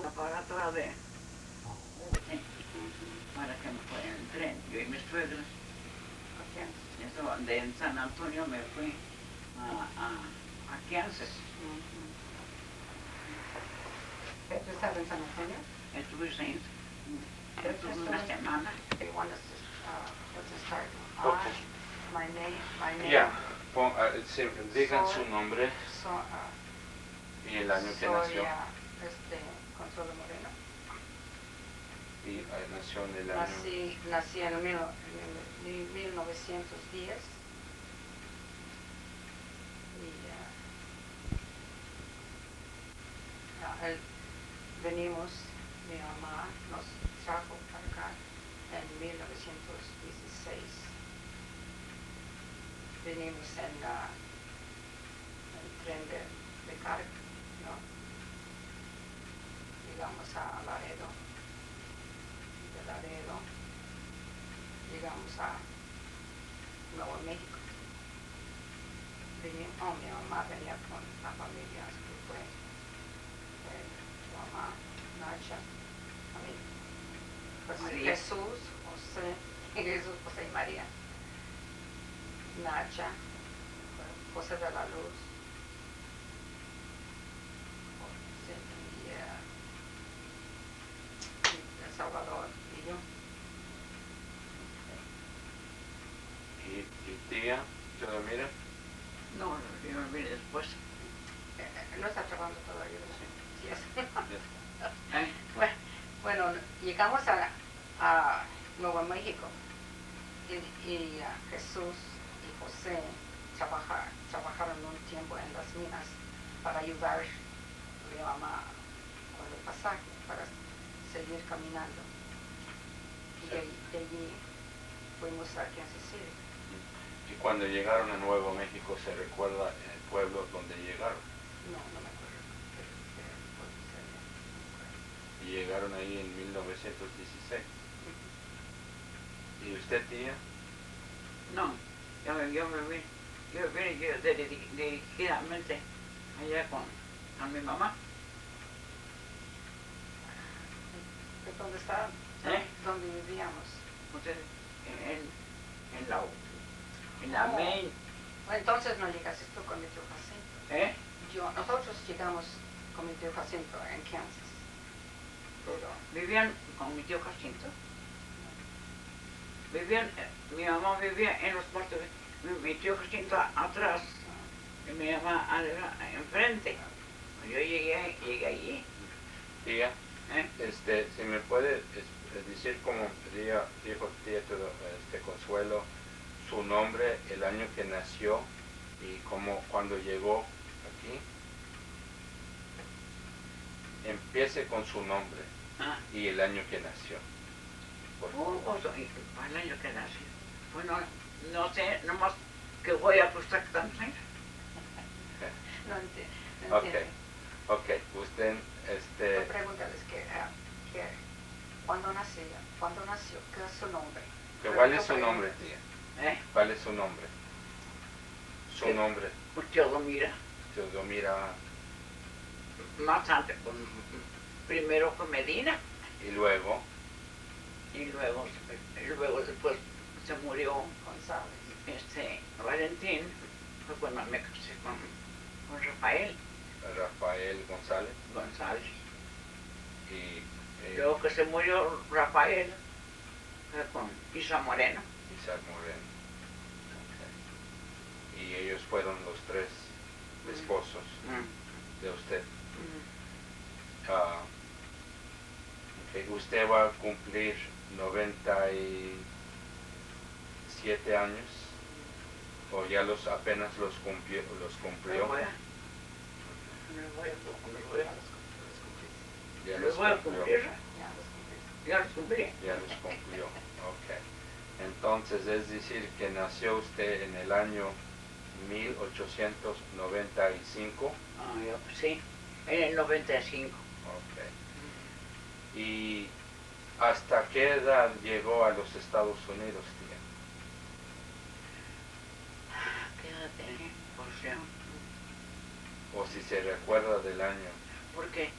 aparato para que me fuera en el tren. Yo y mis suegros. Eso, de San Antonio me fui a Kansas. ¿Tú estás en San Antonio? Estuve una semana. Let's start. Okay. My name. Ya, digan su nombre y el año que nació. Consuelo Moreno. Y nació en el año. Nací en 1910. Venimos, mi mamá nos trajo para acá en 1916. Venimos en el tren de carga, ¿no? Llegamos a Laredo. De Laredo llegamos a Nuevo México. Mi mamá venía con la familia que fue su mamá, Nacha, Jesús, José y María, Nacha, José de la Luz, El Salvador y yo. ¿Y tía, Teodomira? No, yo me vine después. No está trabajando todavía, ¿no? Yes. ¿Eh? Bueno, llegamos a Nuevo México y Jesús y José trabajaron un tiempo en las minas para ayudar a mi mamá con el pasaje para seguir caminando. Y de allí fuimos a Kansas City. Y cuando llegaron a Nuevo México, ¿se recuerda el pueblo donde llegaron? No me acuerdo. Y llegaron ahí en 1916. ¿Y usted, tía? No, yo me vine dirigidamente allá con mi mamá. ¿Dónde está? ¿Dónde vivíamos? En la Main. Entonces no llegaste tú con mi tío Jacinto. Nosotros llegamos con mi tío Jacinto en Kansas. Pero ¿Vivían con mi tío Jacinto? Mi mamá vivía en los cuartos, mi tío Jacinto atrás y mi mamá enfrente. Yo llegué allí. Tía, si me puede decir como dijo tía Consuelo, su nombre, el año que nació y cuando llegó aquí. Empiece con su nombre y el año que nació. El año que nació. Bueno, no sé, nomás que voy a apostar también. no entiendo. Ok, usted, Pregúntales que ¿cuándo nació? ¿Qué es su nombre? ¿Cuál es su nombre, tía? ¿Cuál es su nombre? Su nombre. Teodomira. Teodomira. Más antes, primero fue Medina. Y luego después se murió González. Valentín, fue cuando me casé con Rafael. Rafael González. Y luego que se murió Rafael, fue con Isa Moreno. Okay. Y ellos fueron los tres esposos de usted. Okay. Usted va a cumplir 97 años o ya apenas los cumplió. Ya los cumplió. Okay. Entonces es decir que nació usted en el año 1895. Sí, en el 95. Okay. ¿Y hasta qué edad llegó a los Estados Unidos, tía? ¿Qué edad tenía? O si se recuerda del año. Porque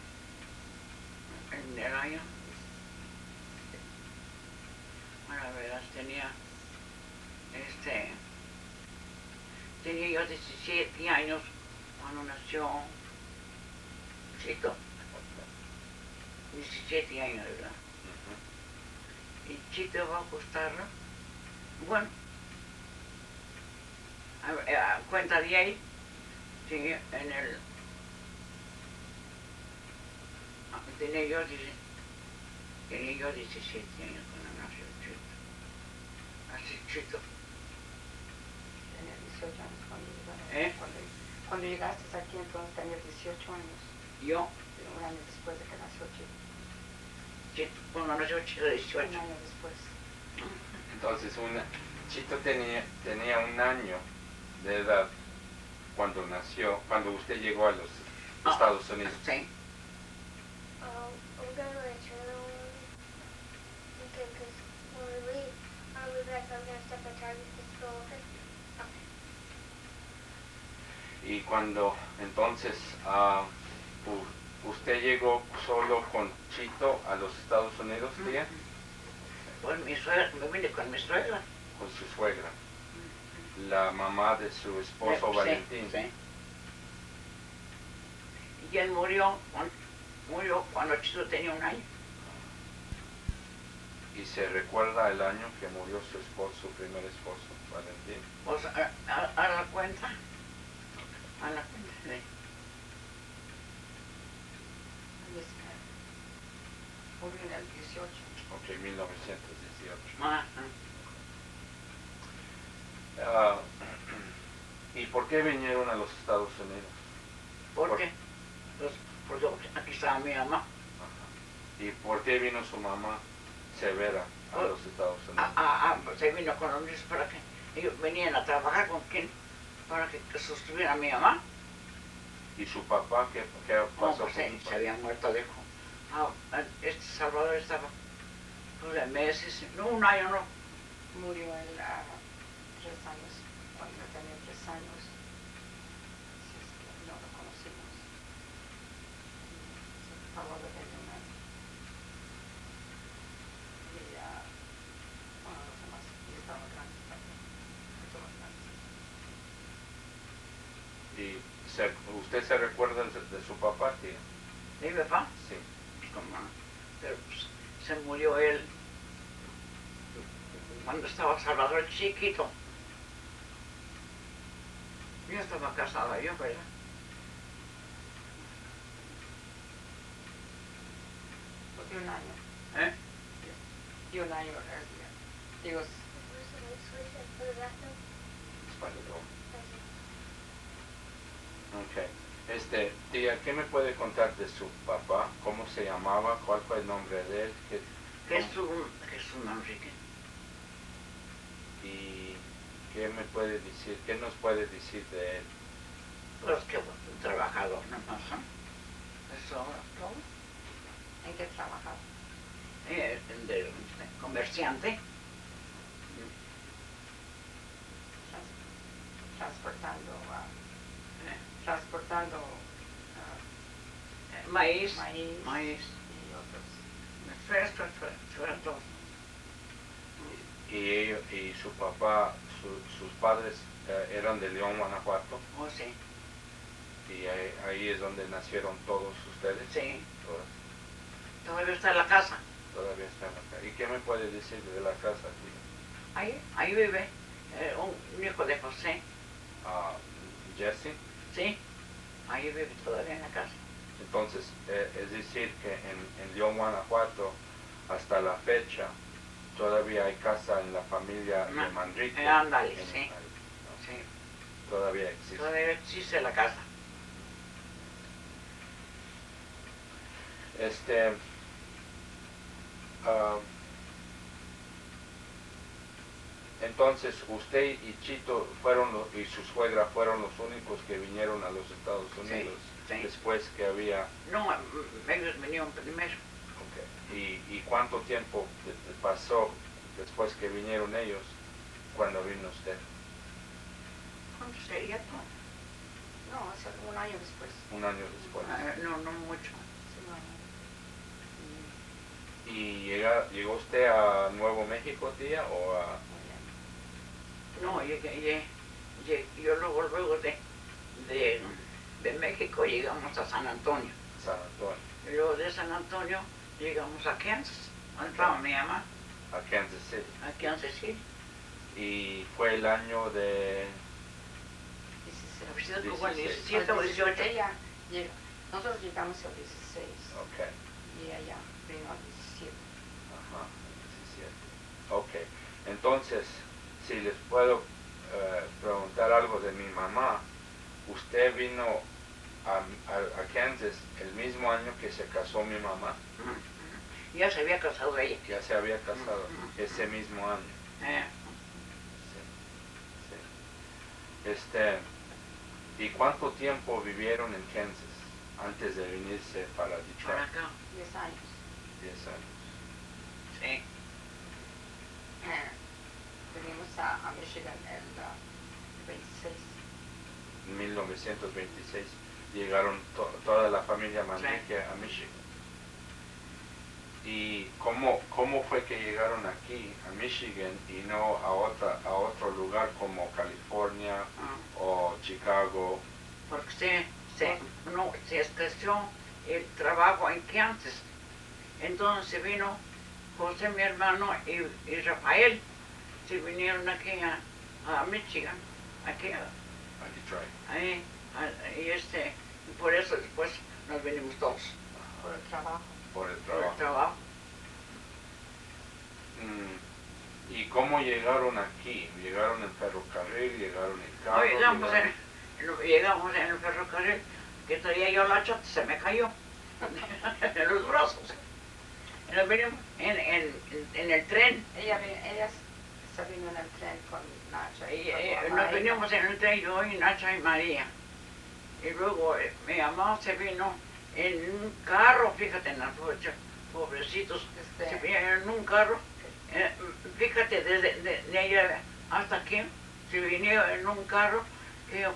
en el año, bueno, la verdad tenía, tenía yo 17 años cuando nació Chito. 17 años, ¿verdad? Y Chito va a costar, bueno, a cuenta de ahí, sí, tenía yo 17 años cuando nació Chito. Así Chito. Tenía 18 años cuando llegaste. ¿Eh? Cuando llegaste aquí, entonces tenías 18 años. Yo, Un año después de que nació Chito. cuando nació Chito, 18. Un año después. Entonces, Chito tenía un año de edad cuando nació, cuando usted llegó a los Estados Unidos. Sí. We're going to return okay, because when we leave, I'll be back, I'm going to step at Target to go, okay? Y cuando entonces usted llegó solo con Chito a los Estados Unidos, tía, Pues mi suegra, me vine con mi suegra. con su suegra, la mamá de su esposo Sí, Valentín. sí. Y él murió cuando Chito tenía un año. Y se recuerda el año que murió su esposo, su primer esposo, Valentín. Pues a la cuenta. A la cuenta, sí. Murió en el 18. Ok, 1918. Ah, ¿Y por qué vinieron a los Estados Unidos? ¿por qué? Pues porque aquí estaba mi mamá. Ajá. ¿Y por qué vino su mamá Severa a Pues, los Estados Unidos? Pues se vino con los niños para que ellos venían a trabajar con quién, para que sostuviera a mi mamá. ¿Y su papá qué No, pasó pues con se su papá? había muerto, dijo. Salvador estaba pues, de meses, no, un año no. Murió él a 3 años, cuando yo tenía 3 años. Así es que no lo conocimos. Salvador tenía un año. Y bueno, los demás ya estaban grandes también. Todos grandes. ¿Y usted se recuerda de su papá, tía? ¿Mi papá? Sí. Pero pues, se murió él cuando estaba Salvador chiquito. Yo estaba casada, ¿verdad? Porque un año. ¿Eh? Y un año, digo, Where's the light switch for the bathroom? Ok. Tía, ¿qué me puede contar de su papá? ¿Cómo se llamaba? ¿Cuál fue el nombre de él? Jesús Manrique. ¿Y qué nos puede decir de él? Pues que un trabajador nomás, ¿eh? Eso, todo. ¿en qué trabajaba? De comerciante. Transportando Maíz. maíz y otros. Fresco, todo. Y su papá, sus padres eran de León, Guanajuato, Oh, sí. y ahí es donde nacieron todos ustedes. Sí. Todas. Todavía está en la casa. Todavía están acá. ¿Y qué me puede decir de la casa, tía? Ahí vive un hijo de José. Jesse. Sí. Ahí vive todavía en la casa. Entonces, es decir que en León, Guanajuato, hasta la fecha, todavía hay casa en la familia de Manrique. Ándale, sí. Ahí, ¿no? Sí. Todavía existe. Todavía existe la casa. Entonces, usted y Chito y su suegra fueron los únicos que vinieron a los Estados Unidos sí. después que había... No, ellos vinieron primero. Okay. ¿Y cuánto tiempo pasó después que vinieron ellos cuando vino usted? ¿Cuánto sería? No, hace un año después. Un año después. No mucho. Sí, un año. ¿Llegó usted a Nuevo México, tía, o a No, yo luego de México llegamos a San Antonio. San Antonio? Y luego de San Antonio llegamos a Kansas, donde estaba mi mamá, A Kansas City. a Kansas City. Y fue el año de 16. Como el 16. 17 o 18. Nosotros llegamos al 16 Ok. y ella vino al 17. Ajá, 17. Ok. Entonces, si les puedo preguntar algo de mi mamá, usted vino a Kansas el mismo año que se casó mi mamá. Ya se había casado ella. Ya se había casado ese mismo año. Sí, sí. ¿Y cuánto tiempo vivieron en Kansas antes de venirse para Detroit? Para acá. 10 años. 10 años. Sí. Venimos a Michigan el 26. En 1926 llegaron toda la familia Manrique a Michigan. ¿Y cómo fue que llegaron aquí a Michigan y no a otro lugar como California o Chicago? Porque se escaseó el trabajo en Kansas. Entonces vino José, mi hermano, y Rafael. Se vinieron aquí a Michigan, aquí A Detroit. ahí, y por eso después nos venimos todos. Por el trabajo. Por el Por el trabajo. trabajo. ¿Y cómo llegaron aquí? ¿Llegaron en ferrocarril? ¿Llegaron en carro? Llegamos en el ferrocarril, que traía yo la chota, se me cayó en los brazos. Y nos venimos en el tren. Ella se vino en el tren con Nacha. Nos venimos en el tren, yo y Nacha y María. Y luego mi mamá se vino en un carro, fíjate, en las pobrecitos, se vinieron en un carro, fíjate, desde allá hasta aquí, se vinieron en un carro que Nos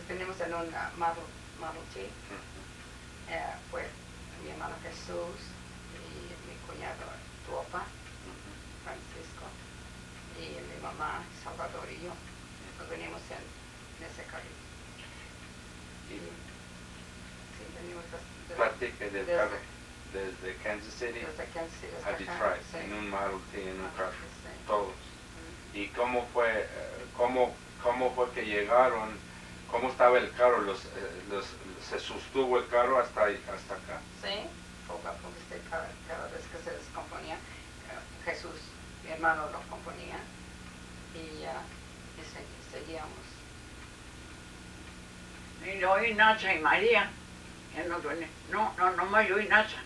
venimos en un Model T. Fue mi hermano Jesús y mi cuñado Tuopa, Francisco, y mi mamá Salvador y yo. Nos venimos en ese carril. Sí, venimos Platique del carro desde Kansas City desde Kansas City a hasta Detroit, acá, sí. en un Model T, en un carro, Sí. todos. ¿Y cómo fue que llegaron? ¿Cómo estaba el carro? ¿Se sostuvo el carro hasta acá? Sí, poco a poco cada vez que se descomponía, Jesús, mi hermano, lo componía y seguíamos. Y yo y Nacha y María, no más yo y Nacha,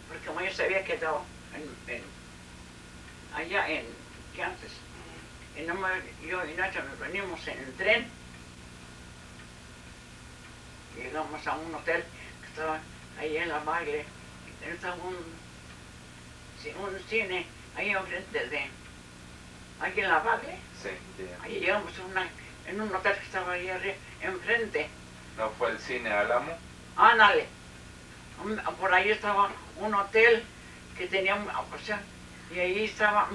porque María se había quedado allá en Kansas. Y nomás yo y Nacha nos venimos en el tren. Llegamos a un hotel que estaba ahí en la Baile. Estaba un cine ahí enfrente ahí en la Baile. Sí, sí. Ahí llegamos en un hotel que estaba ahí arriba, enfrente. ¿No fue el cine Álamo? Ándale. Por ahí estaba un hotel que tenía, o sea, y ahí estaba.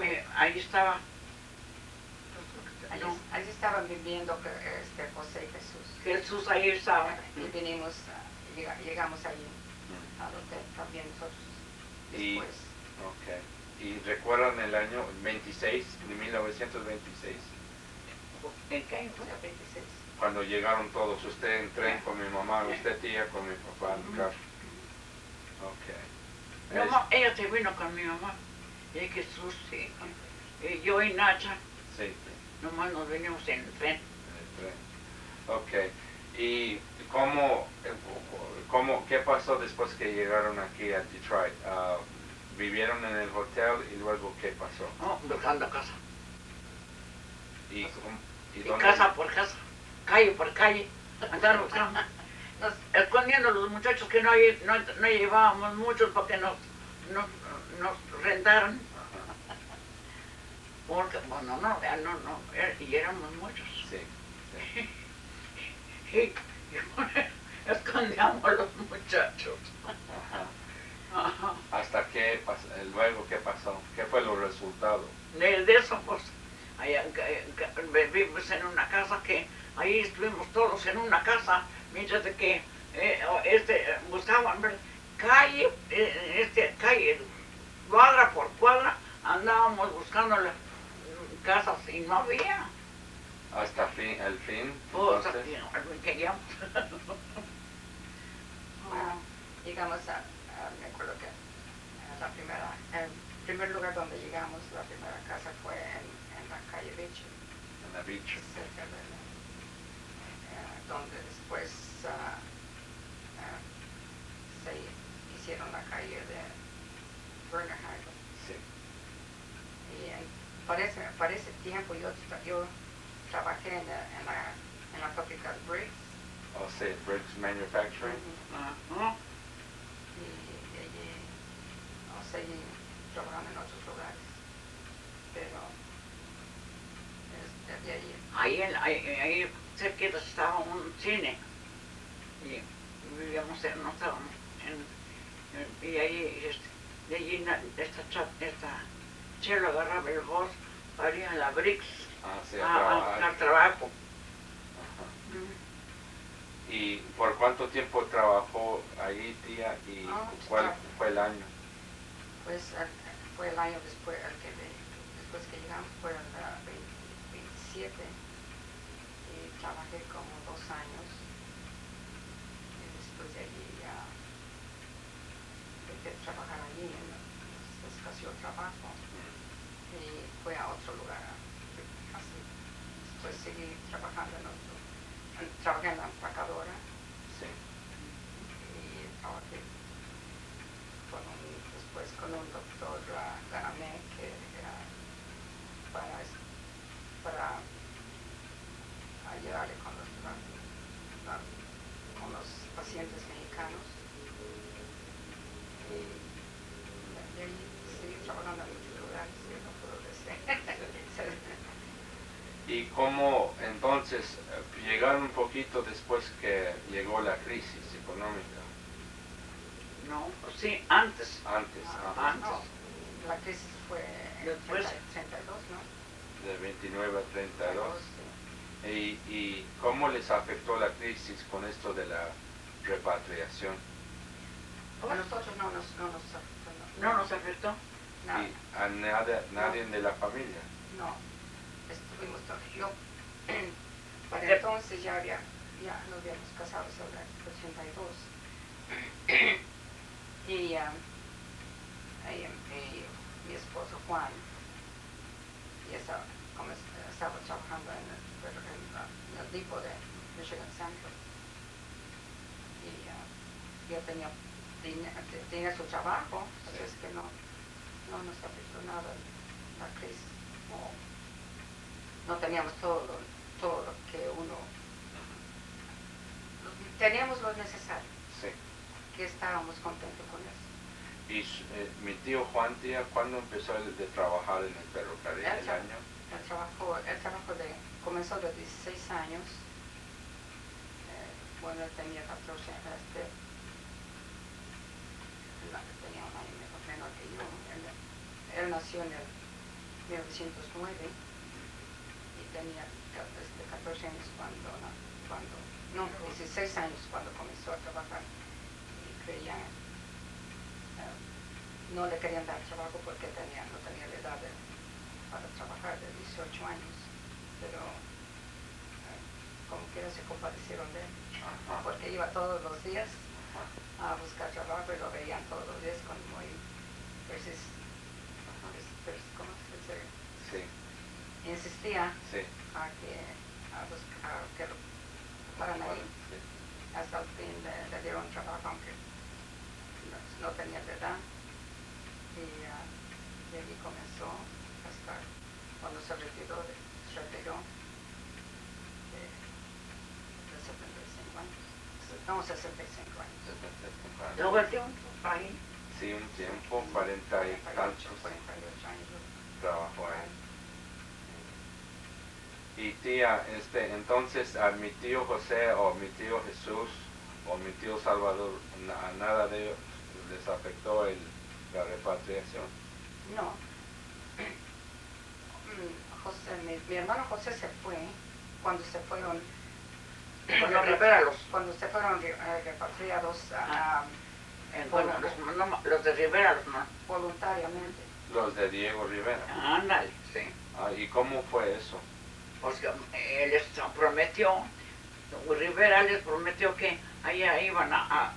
Allí estaban viviendo José y Jesús. Jesús ahí estaba. Y llegamos allí al hotel también nosotros después. Ok. ¿Y recuerdan el año 26, de 1926? ¿En qué año O sea, 26. Cuando llegaron todos, usted en tren con mi mamá, usted tía con mi papá en el carro. Ok. No, ella se vino con mi mamá. Y Jesús, sí. Y yo y Nacha, Sí, nomás nos venimos en el tren. en el tren. Ok. ¿Y qué pasó después que llegaron aquí a Detroit? ¿Vivieron en el hotel y luego qué pasó? Buscando casa. ¿Y Y dónde? casa por casa, calle por calle. Andaron buscando. Escondiendo a los muchachos que no llevábamos muchos porque nos rentaron. Porque, bueno, y éramos muchos. Sí, sí. Y escondíamos a los muchachos. Ajá. Ajá. luego qué pasó? ¿Qué fue los resultados? De eso, pues, allá, vivimos en una casa que, ahí estuvimos todos en una casa, mientras de que buscaban ver, calle, cuadra por cuadra, andábamos buscando las casas y no había. Hasta el fin, Pues entonces. aquí queríamos. Bueno, llegamos me acuerdo que el primer lugar donde llegamos, la primera casa fue en la calle Beach, En la beach. cerca de donde después se hicieron la calle de Bernard. Sí. Y para ese tiempo yo trabajé en la fábrica de Briggs. O sea, Briggs Manufacturing. Ajá. Y de allí seguí trabajando en otros lugares, pero de allí. Ahí cerquita estaba un cine y vivíamos, no estábamos y ahí, de allí esta Chelo agarraba el bus para ir a la Briggs Sí, al trabajo. Ajá. ¿Y por cuánto tiempo trabajó ahí, tía? ¿Y cuál fue el año? Pues fue el año después que llegamos, fue el 27, y trabajé como 2 años, y después de allí ya dejé de trabajar allí, se escaseó el trabajo, y fue a otro lugar, así. Después seguí trabajando trabajé en la empacadora. Sí. Y trabajé después con un doctor Garamé, que era para ayudarle con los pacientes mexicanos. Y de ahí seguí trabajando en muchos lugares, y no puedo decir. ¿Y cómo entonces llegaron un poquito después que llegó la crisis económica? No, sí, antes. Antes, Antes. No, la crisis fue en Después. 32, ¿no? de 29 a 32. Sí. ¿Y cómo les afectó la crisis con esto de la repatriación? A nosotros no nos afectó. No nos afectó. Nada. ¿Y a nadie de la familia? No, estuvimos todos. Yo, para entonces ya nos habíamos casado en el 82. Y mi esposo Juan, estaba trabajando en el depot de Michigan Central. Y yo tenía su trabajo, así es que no nos afectó nada la crisis. No teníamos todo lo que uno... Teníamos lo necesario, Sí. que estábamos contentos con eso. ¿Y mi tío Juan, tía, cuándo empezó de trabajar en el ferrocarril? ¿El año? Comenzó de 16 años. Bueno, él tenía 14, tenía un año menor que yo. Él nació en el 1909 y tenía 14 años no, 16 años cuando comenzó a trabajar, y creían, no le querían dar trabajo porque no tenía la edad para trabajar de 18 años, pero como quiera se compadecieron de él, porque iba todos los días a buscar trabajo y lo veían todos los días con muy ¿cómo se dice? Sí. Insistía Sí. a que lo fueran ahí. Sí. Hasta el fin le dieron trabajo, aunque no tenía la edad. Y de allí comenzó hasta cuando se retiró de 75 años. No, 65 años. Luego el tiempo ahí. Sí, un tiempo, 40 y tantos 48 años. trabajó ahí. Y tía, entonces a mi tío José o mi tío Jesús o mi tío Salvador, a nada de ellos les afectó la repatriación. No. José, mi hermano José se fue cuando se fueron Cuando Rivera cuando se fueron repatriados los de Rivera no. voluntariamente. Los de Diego Rivera. Ándale, sí. ¿Y cómo fue eso? Pues él les prometió, Rivera les prometió que allá iban a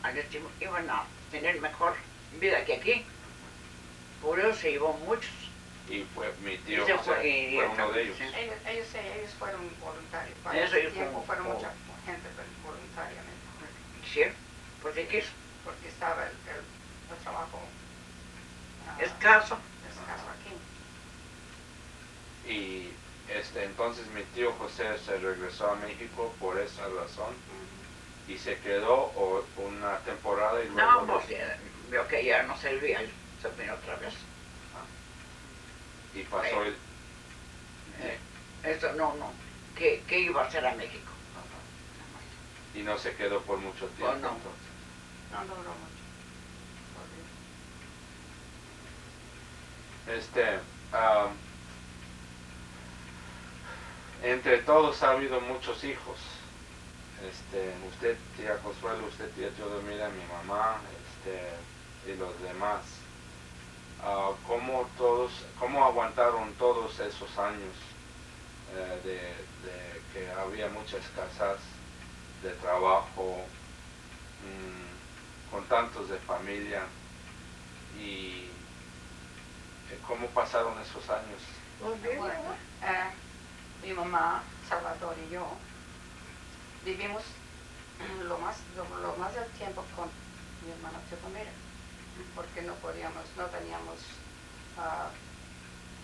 tener mejor vida que aquí. Por eso se llevó muchos. Y fue mi tío se José, fue uno de ellos. Sí. Ellos fueron voluntarios. Para Eso ese yo tiempo como- fueron como- mucha gente voluntariamente. Sí, porque quiso. Porque estaba el trabajo Escaso. escaso aquí. Y entonces mi tío José se regresó a México por esa razón y se quedó una temporada y luego... No, pues vio que ya no servía, se vino otra vez. Y pasó el... Eso no. ¿Qué iba a hacer a México? Y no se quedó por mucho tiempo. no. Entonces. No duró mucho. Entre todos ha habido muchos hijos. Usted, tía Consuelo, usted, tía Teodomira, mi mamá, y los demás. ¿Cómo aguantaron todos esos años de que había mucha escasez de trabajo, con tantos de familia? ¿Y cómo pasaron esos años? Bueno, mi mamá, Salvador y yo vivimos lo más del tiempo con mi hermana Teodomira, porque no teníamos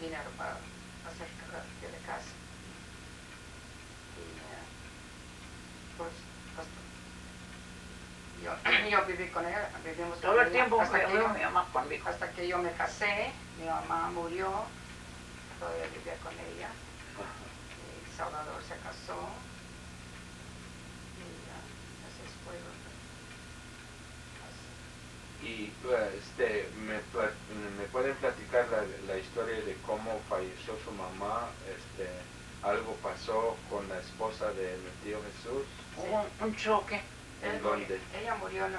dinero para hacer de casa. Y pues yo viví con ella, vivimos Todo con el ella tiempo hasta que que mi mamá conmigo. hasta que yo me casé. Mi mamá murió, todavía vivía con ella. Y Salvador se casó. Y así fue. Y me pueden platicar la historia de cómo falleció su mamá. Algo pasó con la esposa de mi tío Jesús. Hubo un choque, ¿En dónde? Ella murió en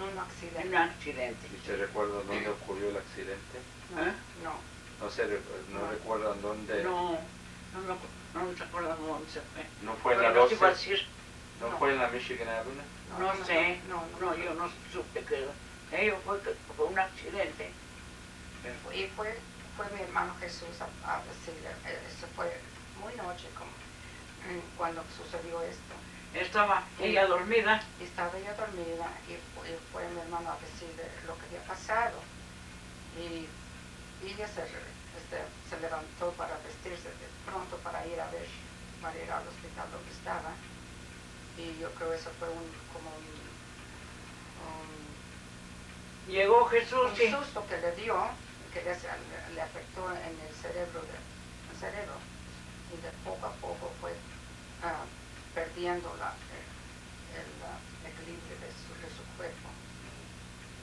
un accidente. un accidente. ¿Y se recuerda dónde ocurrió el accidente? ¿Eh? No, No recuerdan dónde. No se acuerdan dónde se fue. No fue en la Pero sí 12. iba a decir, No fue en la Michigan Avenue. no sé, yo no supe que fue un accidente. Y fue mi hermano Jesús a decirle, eso fue muy noche cuando sucedió esto. Estaba ella dormida. Y estaba ella dormida y fue mi hermano a decirle lo que había pasado. Y ella se levantó para vestirse de pronto para ir al hospital donde estaba. Y yo creo que eso fue Llegó Jesús un susto que le dio, que le afectó en el cerebro. Y de poco a poco fue perdiendo el equilibrio de su cuerpo.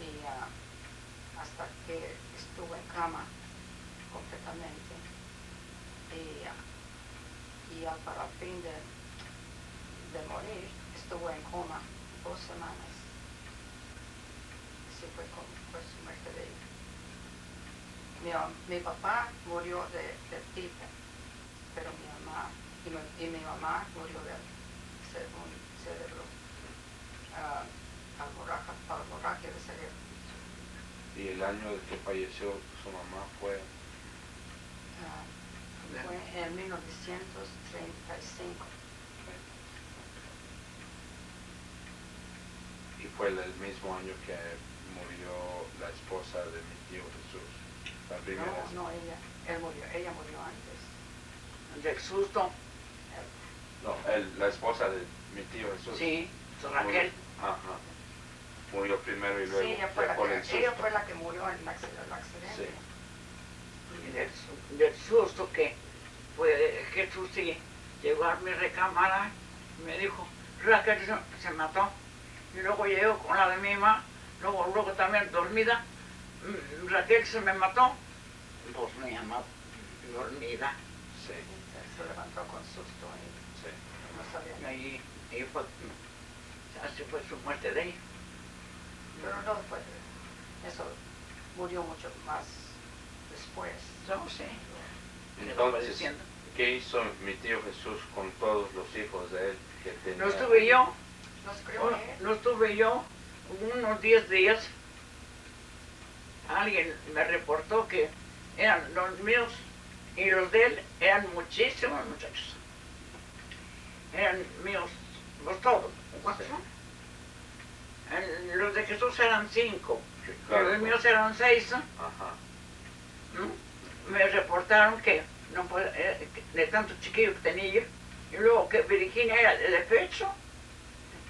Y hasta que estuvo en cama completamente. Y para el fin de morir, estuvo en coma 2 semanas. Así fue su muerte de ella. Mi papá murió de tifo, pero mi mamá murió de un cerebro, hemorragia de cerebro. Y el año de que falleció su mamá fue... Fue en 1935. Y fue el mismo año que murió la esposa de mi tío Jesús. La primera vez. Ella murió antes. del susto. No, la esposa de mi tío Jesús. Sí, Raquel. Ajá. Murió primero y luego Sí, ella fue la que murió en el accidente. Sí. Y del susto que fue Jesús sí, llegó a mi recámara y me dijo, Raquel se mató. Y luego llegó con la de mi mamá, luego también dormida, Raquel se me mató, pues me llamó dormida. Sí, Se levantó con susto y sí. no sabía. Y fue, así fue su muerte de ella. Pero no fue, eso murió mucho más después. No sé. Entonces, ¿qué hizo mi tío Jesús con todos los hijos de él que tenía? No estuve yo, Nos crió él. no estuve yo, unos 10 días. Alguien me reportó que eran los míos y los de él eran muchísimos muchachos. Eran míos, pues todos. ¿Cuántos son? Los de Jesús eran 5, Claro. los míos eran 6. Ajá. Me reportaron que no de tantos chiquillos que tenía yo, y luego que Virginia era de pecho,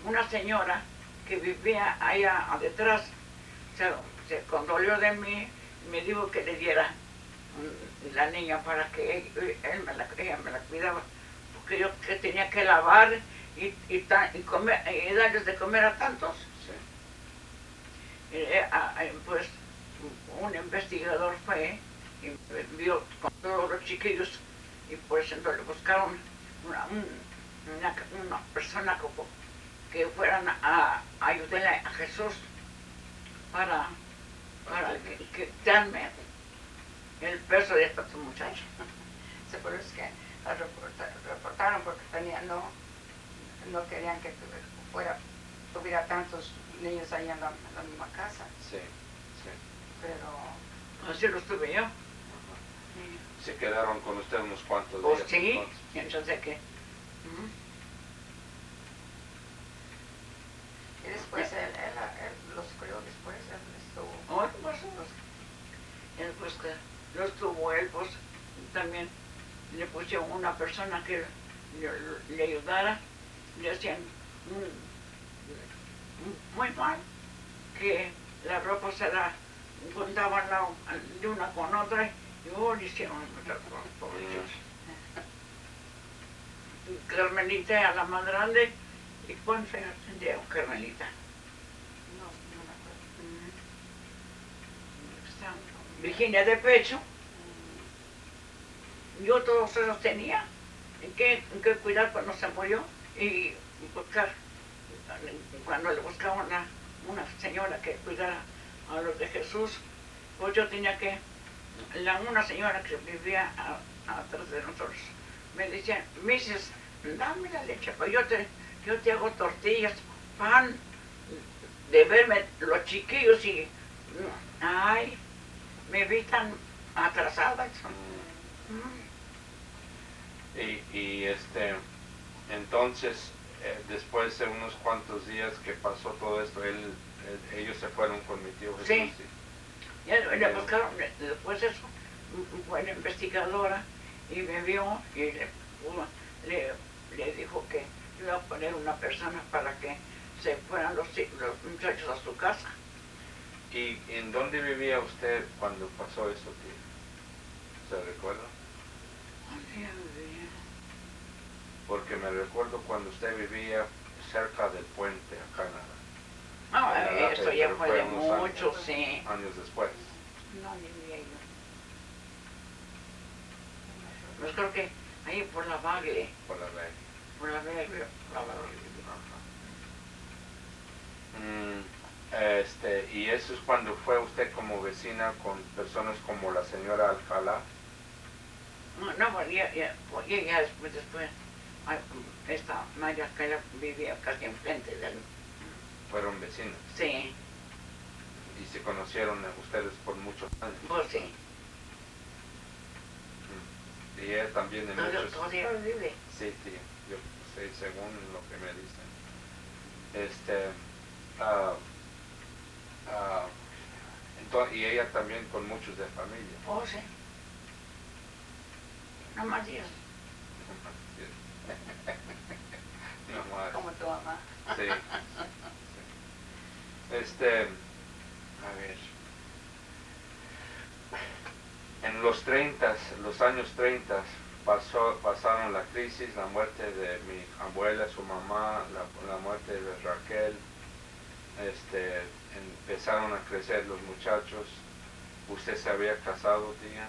una señora que vivía allá detrás se condolió de mí, me dijo que le diera la niña para que ella me la cuidaba, porque yo que tenía que lavar y darles de comer a tantos. Sí. Pues un investigador fue y vio con todos los chiquillos y pues entonces buscaron una persona que fueran a ayudarle a Jesús para quitarme el peso de estos muchachos. Sí, pero es que la reportaron porque no querían que tuviera tantos niños ahí en la misma casa. Sí, sí. Pero Así lo estuve yo. Se quedaron con usted unos cuantos Pues días. sí, entonces. entonces que y después él los crió después, él estuvo. oh, pues que lo estuvo él, pues también le pusieron una persona que le ayudara, le hacían muy mal, que la ropa se la juntaban de una con otra y le hicieron muchas cosas, pobrecitos. Carmelita era la más grande, y ¿cuántos años tendría Carmelita? No me acuerdo. Virginia de pecho, yo todos esos tenía, en qué cuidar cuando se murió y buscar, cuando le buscaban una señora que cuidara a los de Jesús, pues yo tenía que, una señora que vivía atrás de nosotros, me decía, Mrs., dame la leche, pues yo te hago tortillas, pan, de verme los chiquillos y, ay, me vi tan atrasada. Entonces, después de unos cuantos días que pasó todo esto, ellos se fueron con mi tío Jesús. Sí. Ya le buscaron, después eso, fue la investigadora y me vio y le dijo que iba a poner una persona para que se fueran los muchachos a su casa. ¿Y en dónde vivía usted cuando pasó eso, tío? ¿Se recuerda? Porque me recuerdo cuando usted vivía cerca del puente a Canadá. No, esto ya Pero fue de unos mucho, sí. años después. No vivía yo. Pues creo que ahí por la Bagle, Por la red. por la Bagle. Y eso es cuando fue usted como vecina con personas como la señora Alcalá. No, pues ya después, esta María que vivía casi enfrente de él. Fueron vecinos Sí, y se conocieron ustedes por muchos años. pues sí. Y ella también de muchos. Todavía vive. Sí, tío, yo sé según lo que me dicen. Y ella también con muchos de familia. Oh, sí. No más días. No más. Como tu mamá. Sí. A ver. En los años 30 pasaron la crisis, la muerte de mi abuela, su mamá, la muerte de Raquel. Empezaron a crecer los muchachos usted se había casado, tía.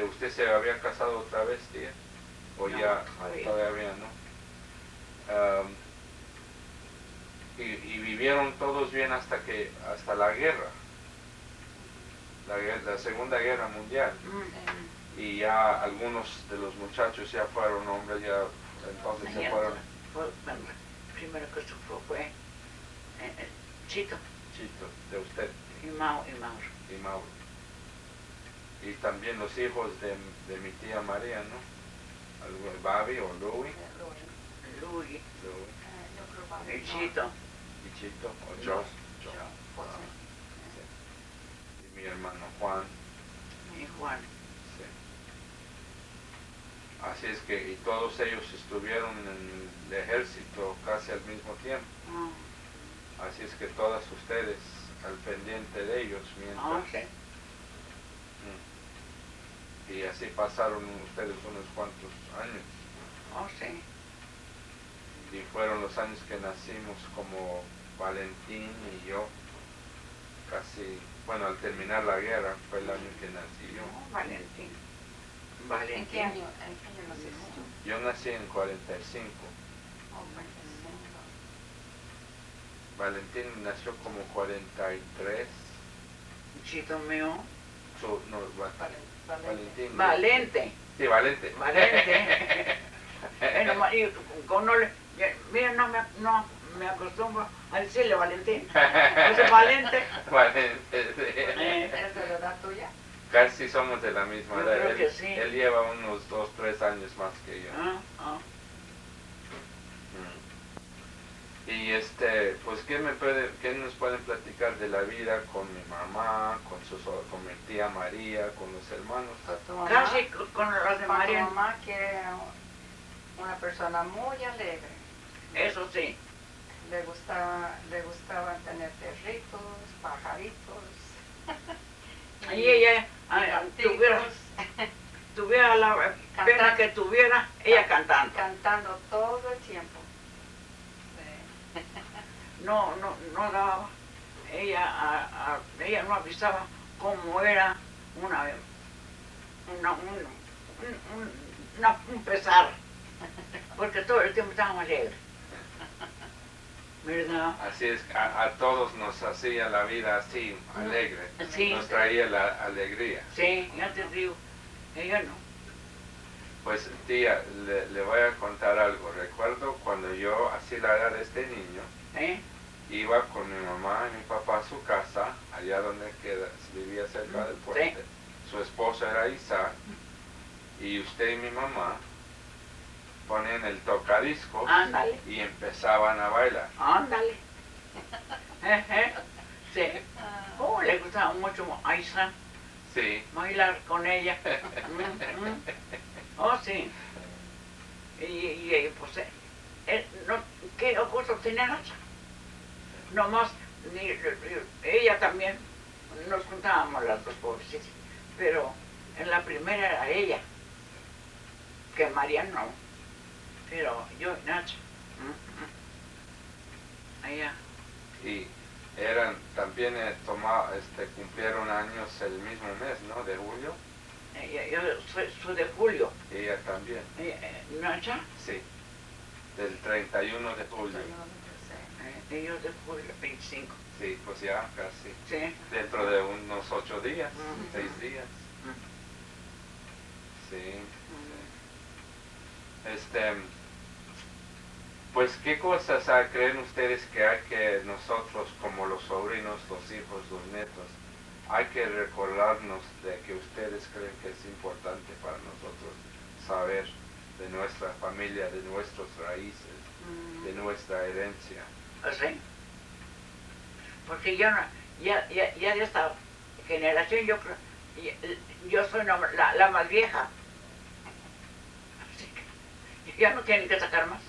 ¿Usted se había casado otra vez, tía? ¿O No, ya todavía. todavía no? Y vivieron todos bien hasta la guerra, la Segunda Guerra Mundial. Y ya algunos de los muchachos ya fueron hombres, ya entonces se fueron. Bueno, primero que sufrió fue Chito Chito, de usted y Mauro. y Mauro. Y también los hijos de mi tía María, ¿no? Babi o Louis. Luis Yo creo y Chito. Y Chito, o Josh. Y mi hermano Juan. Y Juan. Sí. Así es que, y todos ellos estuvieron en el ejército casi al mismo tiempo. Así es que todas ustedes al pendiente de ellos mientras. Sí. Y así pasaron ustedes unos cuantos años. Sí. Y fueron los años que nacimos como Valentín y yo. Casi, bueno, al terminar la guerra fue el año que nací yo. Valentín. ¿En qué año naciste? Yo nací en 45. Valentín nació como 43. Chito mío. Valentín. Valente. Sí, Valente. Valente. Y con no le, mira, no me acostumbro a decirle Valentín. Pues Valente. Valente, sí. ¿Eres de la edad tuya? Casi somos de la misma Yo edad. creo que sí. Él lleva unos 2, 3 años más que yo. Y pues ¿qué nos pueden platicar de la vida con mi mamá, con mi tía María, con los hermanos? Casi con los de María. Tu mamá que era una persona muy alegre. Eso sí. Le gustaba tener perritos, pajaritos. Y ella tuviera la pena que tuviera, ella cantando. Cantando todo el tiempo. No daba, ella no avisaba cómo era un pesar, porque todo el tiempo estábamos alegres, ¿verdad? Así es, a todos nos hacía la vida así, alegre, Sí. nos traía la alegría. Sí, ya te digo, ella no. Pues tía, le voy a contar algo. Recuerdo cuando yo, así la edad de este niño, iba con mi mamá y mi papá a su casa, allá donde vivía cerca del puente. Sí. Su esposo era Isaac, y usted y mi mamá ponían el tocadiscos. Ándale. Y empezaban a bailar. Ándale. Sí. Le gustaba mucho a Isaac. Sí. Bailar con ella. Oh, sí. Y pues, ¿qué ocurso tenía nada? Nomás, ella también, nos juntábamos las dos pobrecitas, pero en la primera era ella, que María no, pero yo, Nacha, ella. Y también cumplieron años el mismo mes, ¿no? De julio. Yo soy de julio. Ella también. ¿Nacha? Sí, del 31 de julio. Ellos de julio 25. Sí, pues ya casi. Sí. Dentro de unos 8 días, 6 días. Sí. Pues, ¿qué cosas creen ustedes que hay que nosotros, como los sobrinos, los hijos, los nietos, hay que recordarnos de que ustedes creen que es importante para nosotros saber de nuestra familia, de nuestras raíces, de nuestra herencia? ¿Sí? Porque yo ya de esta generación, yo creo, yo soy la más vieja. Así que ya no tienen que sacar más.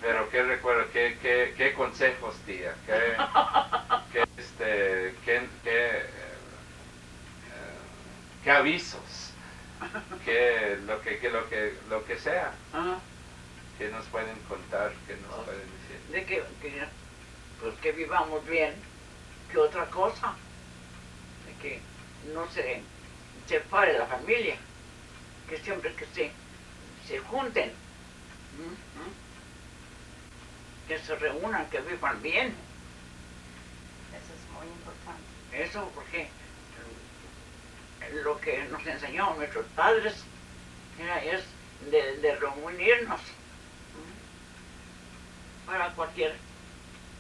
Pero ¿qué recuerdo? ¿Qué consejos, tía? ¿Qué avisos? Lo que sea. ¿Qué nos pueden contar? ¿Qué nos pueden decir? De que que vivamos bien que otra cosa, de que no se separe la familia, que siempre que se junten, que se reúnan, que vivan bien. Eso es muy importante. Eso porque lo que nos enseñaron nuestros padres es de reunirnos para cualquier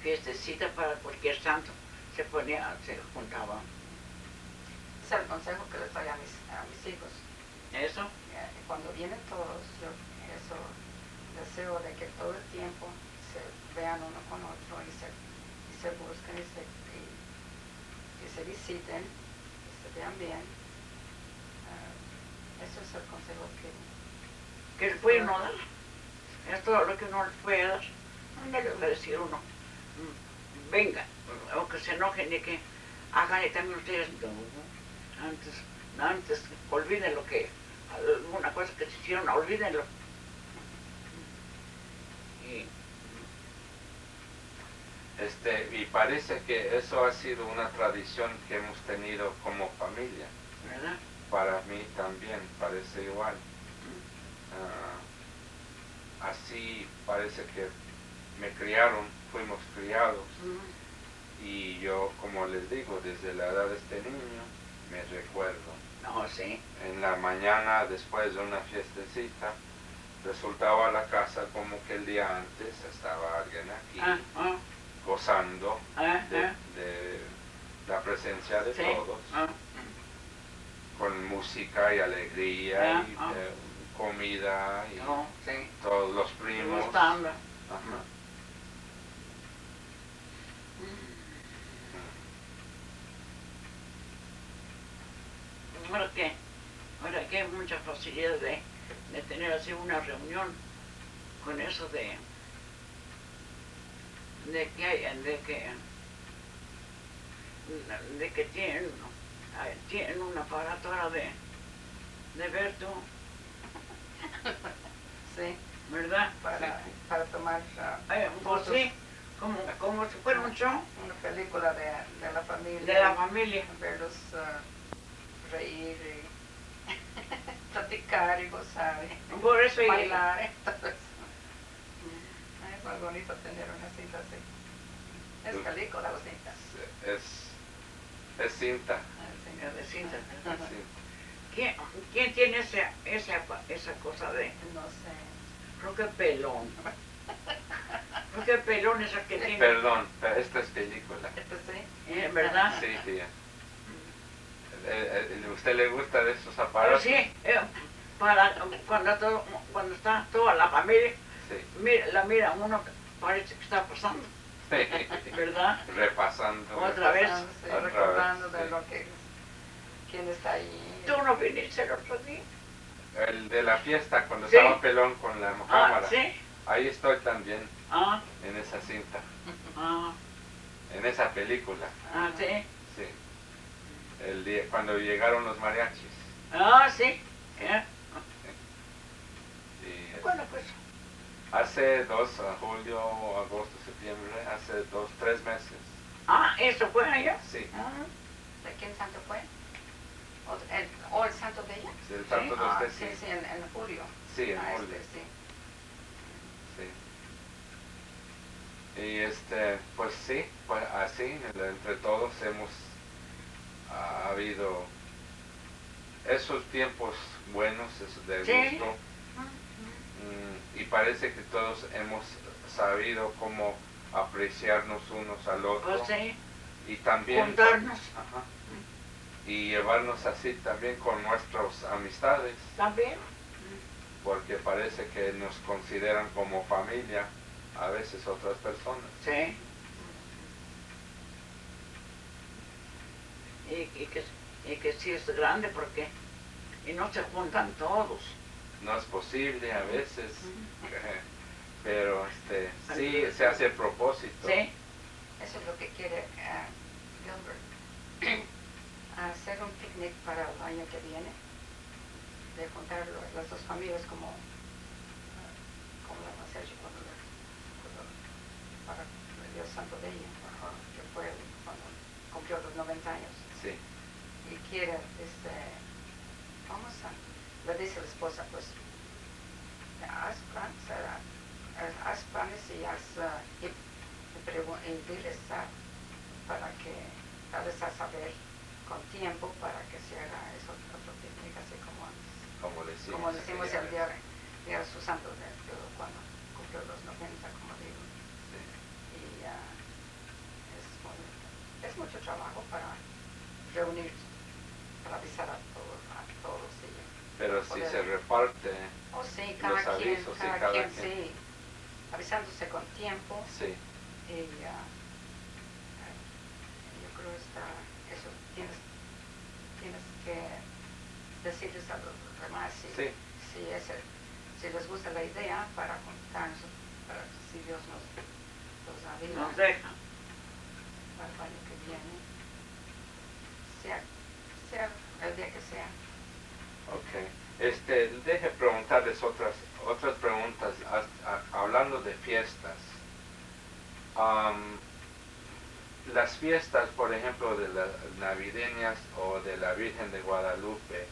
fiestecita, para cualquier santo, se juntaban. Es el consejo que les doy a mis hijos. Eso. Cuando vienen todos, yo eso deseo de que todo el tiempo se vean uno con otro y se busquen y se visiten, y se vean bien. Eso es el consejo que les puede uno dar. Es todo lo que uno les puede dar. No les va a decir uno, venga, o que se enojen y que hagan y también ustedes. No, antes olviden lo que, alguna cosa que se hicieron, olvídenlo. Y parece que eso ha sido una tradición que hemos tenido como familia. ¿Verdad? Para mí también parece igual. Así parece que me criaron, fuimos criados. Y yo, como les digo, desde la edad de este niño, me recuerdo. No, sí. En la mañana, después de una fiestecita, resultaba la casa como que el día antes estaba alguien aquí gozando de la presencia de todos, con música y alegría y comida y todos los primos. Ahora que hay mucha facilidad de tener así una reunión con eso de que tienen un aparato ahora de ver tú. Sí. ¿Verdad? Para tomar pues sí, como si fuera un show. Una película de la familia. De la familia. Verlos reír y platicar y gozar. Por eso bailar. Entonces, es muy bonito tener una cinta así. ¿Es película o cinta? Es cinta. De cinta. ¿Quién tiene esa cosa de? No sé. Creo que Pelón. Creo que Pelón es el que tiene. Perdón, esta es película. ¿Esto sí? ¿Verdad? Sí, tía. ¿Usted le gusta de esos aparatos? Sí, cuando está toda la familia, la mira uno, parece que está pasando. ¿Verdad? Repasando. Otra vez. Recordando de lo que quién está ahí. ¿Tú no viniste el otro día? El de la fiesta, cuando estaba Pelón con la cámara. ¿Sí? Ahí estoy también, en esa cinta. En esa película. ¿Sí? Sí. El día, cuando llegaron los mariachis. Sí. Bueno, pues. Hace julio, agosto, septiembre, hace 3 meses. ¿Eso fue allá? Sí. ¿De quién santo fue? ¿O el santo de ella? Sí, el santo de usted, sí. Sí, en julio. Sí, en julio. Sí. Y pues sí, pues así, entre todos ha habido esos tiempos buenos, de gusto. Y parece que todos hemos sabido cómo apreciarnos unos al otro. Y también juntarnos. Y llevarnos así también con nuestras amistades. También. Porque parece que nos consideran como familia a veces otras personas. Sí. Y que sí es grande porque y no se juntan todos. No es posible a veces, pero sí se hace a propósito. Sí. Eso es lo que quiere Gilbert. Hacer un picnic para el año que viene, de juntar las dos familias como lo vamos a hacer para Dios santo de ella, Ajá. que fue cuando cumplió los 90 años. Sí. Y quiere, vamos a, le dice la esposa, pues, haz planes y y diles para que darles a saber con tiempo para que se haga eso, otro picnic, así como antes. Como decimos el día de su santo cuando cumplió los 90, como digo. Sí. Y es mucho trabajo para reunir, para avisar a todos. Pero si se reparte Oh, sí, los avisos, cada quien, sí, avisándose con tiempo. Sí. Y yo creo eso tienes que decirles a los demás si les gusta la idea para juntarnos, para si Dios nos avisa Nos deja. para el año que viene, sea el día que sea. Ok. Deje preguntarles otras preguntas. Hablando de fiestas. Las fiestas, por ejemplo, de las navideñas o de la Virgen de Guadalupe,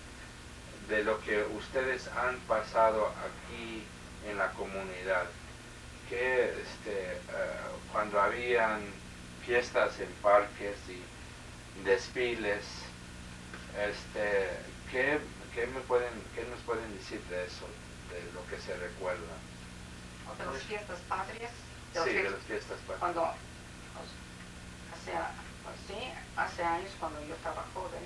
de lo que ustedes han pasado aquí en la comunidad, que cuando habían fiestas en parques y desfiles, ¿qué nos pueden decir de eso, de lo que se recuerda? O de las fiestas patrias. Sí, de las fiestas patrias. Cuando hace años, cuando yo estaba joven,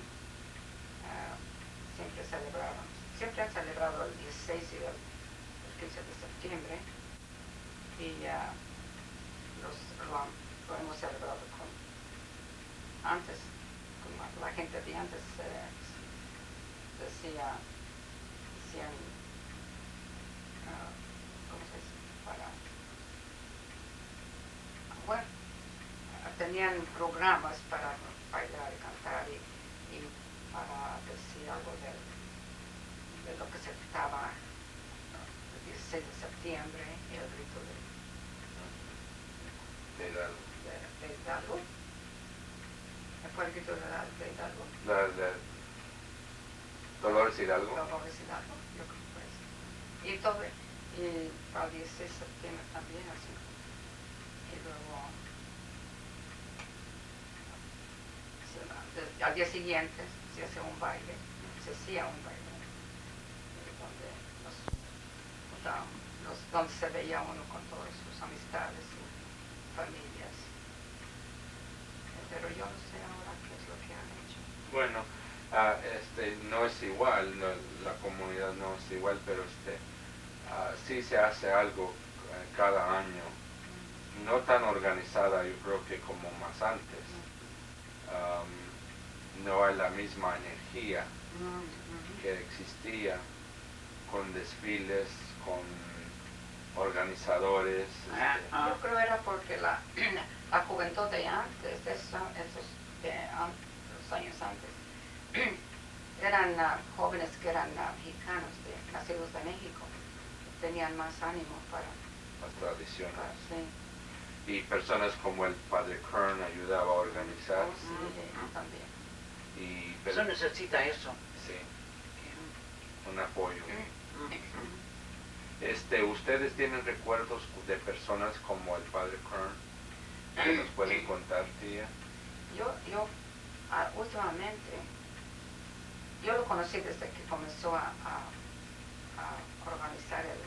siempre han celebrado el 16 y el 15 de septiembre, y lo hemos celebrado antes, como la gente de antes decían, ¿cómo se dice? Bueno, tenían programas para bailar y cantar y para decir algo de lo que se trataba el 16 de septiembre y el grito De Hidalgo. de Hidalgo. ¿Fue el grito de Hidalgo? Dolores Hidalgo. Dolores Hidalgo, yo creo que fue eso. Y para el 16 de septiembre también, así. Y luego, al día siguiente se hacía un baile, donde nos juntábamos, donde se veía uno con todas sus amistades y familias. Pero yo no sé ahora qué es lo que han hecho. Bueno, no es igual, la comunidad no es igual, pero sí se hace algo cada año, no tan organizada, yo creo que como más antes. No hay la misma energía que existía con desfiles, con organizadores. Yo creo era porque la juventud de antes, los años antes, eran jóvenes que eran mexicanos, nacidos de México, tenían más ánimo para las tradiciones. Sí. Y personas como el padre Kern ayudaba a organizar. Sí, también. Eso necesita eso. Sí, un apoyo. ¿Ustedes tienen recuerdos de personas como el padre Kern que nos pueden contar, tía? Yo últimamente, yo lo conocí desde que comenzó a organizar el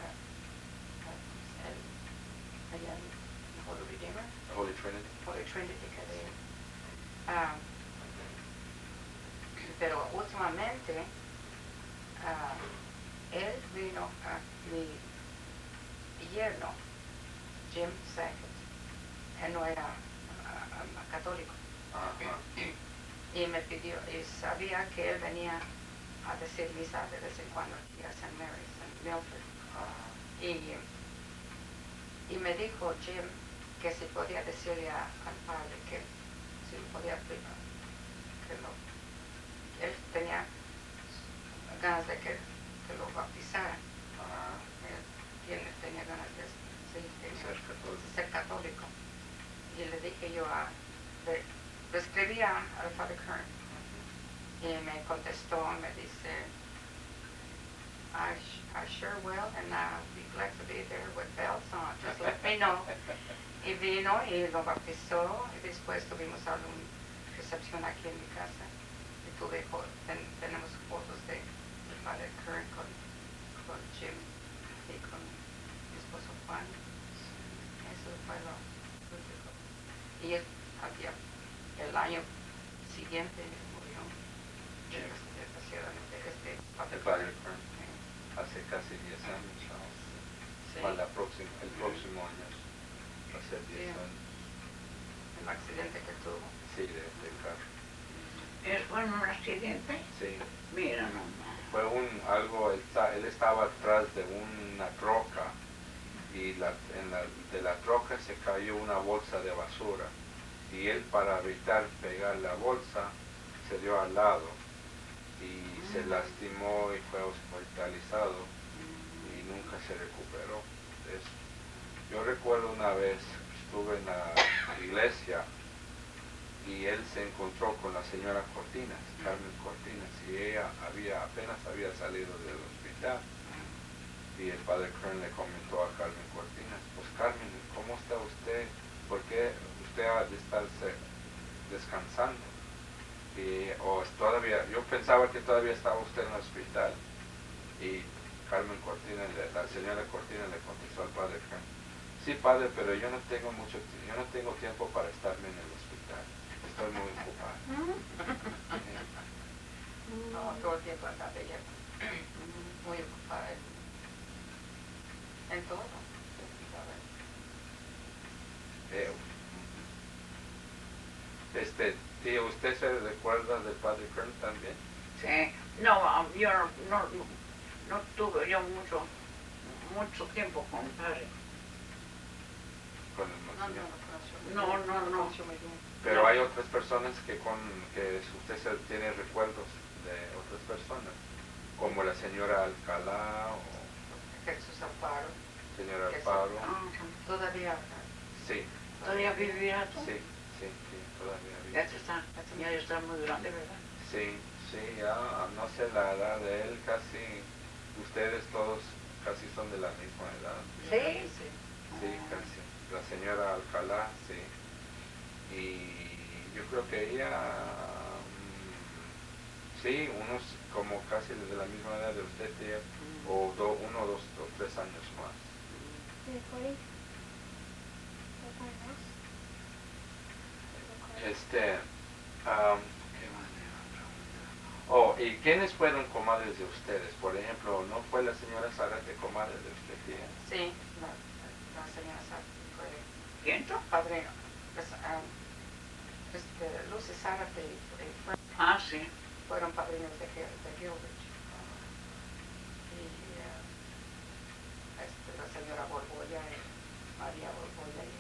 Holy Redeemer. Holy Trinity. Holy Trinity, pero últimamente él vino a mi yerno, Jim Sackett. Él no era católico. Y me pidió, y sabía que él venía a decir misa de vez en cuando aquí a St. Mary's en Milford. Y me dijo Jim que si podía decirle al padre que si podía él tenía ganas de que lo bautizaran. Él tenía ganas de ser católico. y le dije yo le escribí al Father Kern y me contestó, me dice, I sure will, and I'll be glad to be there with bells on, just let me know. Y vino y lo bautizó y después tuvimos alguna recepción aquí en mi casa y tenemos fotos de Father Kern con Jim y con mi esposo Juan. Eso fue lo último. Y el año siguiente murió desgraciadamente El Padre Kern, hace casi 10 años, ¿no? Sí. Para el próximo año, va a ser 10 años. El accidente que tuvo. Sí, de carro. ¿Fue en un accidente? Sí. Mira nomás. Fue él estaba atrás de una troca y de la troca se cayó una bolsa de basura y él, para evitar pegar la bolsa, se dio al lado y se lastimó y fue hospitalizado y nunca se recuperó. Yo recuerdo una vez estuve en la iglesia y él se encontró con la señora Cortinas, Carmen Cortinas, y ella apenas había salido del hospital. Y el Padre Kern le comentó a Carmen Cortinas, pues Carmen, ¿cómo está usted? ¿Por qué usted ha de estarse descansando? Yo pensaba que todavía estaba usted en el hospital. Y Carmen Cortinas, la señora Cortinas le contestó al Padre Kern, sí padre, pero yo no tengo tiempo para estarme en el hospital. Estoy muy ocupada. No, todo el tiempo andaba ella muy ocupada en todo. Tío, ¿usted se recuerda del Padre Kern también? Sí. No, yo no tuve yo mucho tiempo con el padre. Con el Monseñor. No. Pero hay otras personas que usted tiene recuerdos de otras personas, como la señora Alcalá o Jesús Amparo. señora Alfaro. Todavía. Sí. ¿Todavía vivirá tú? Sí, todavía Ya vive. está muy grande, ¿verdad? Sí, ya no sé la edad de él, ustedes todos casi son de la misma edad. Sí. Sí, casi. La señora Alcalá, sí. Y yo creo que ella, sí, unos como casi de la misma edad de usted, tía, o 1, 2 o 3 años más. ¿Qué más le iba a preguntar? ¿Y quiénes fueron comadres de ustedes? Por ejemplo, ¿no fue la señora Zárate comadre de usted, tía? Sí, la señora Zárate fue ¿Quién tú? padrino. Lucy Zárate y Frank Sí. fueron padrinos de Gilbert. Y la señora Borbolla, María Borbolla y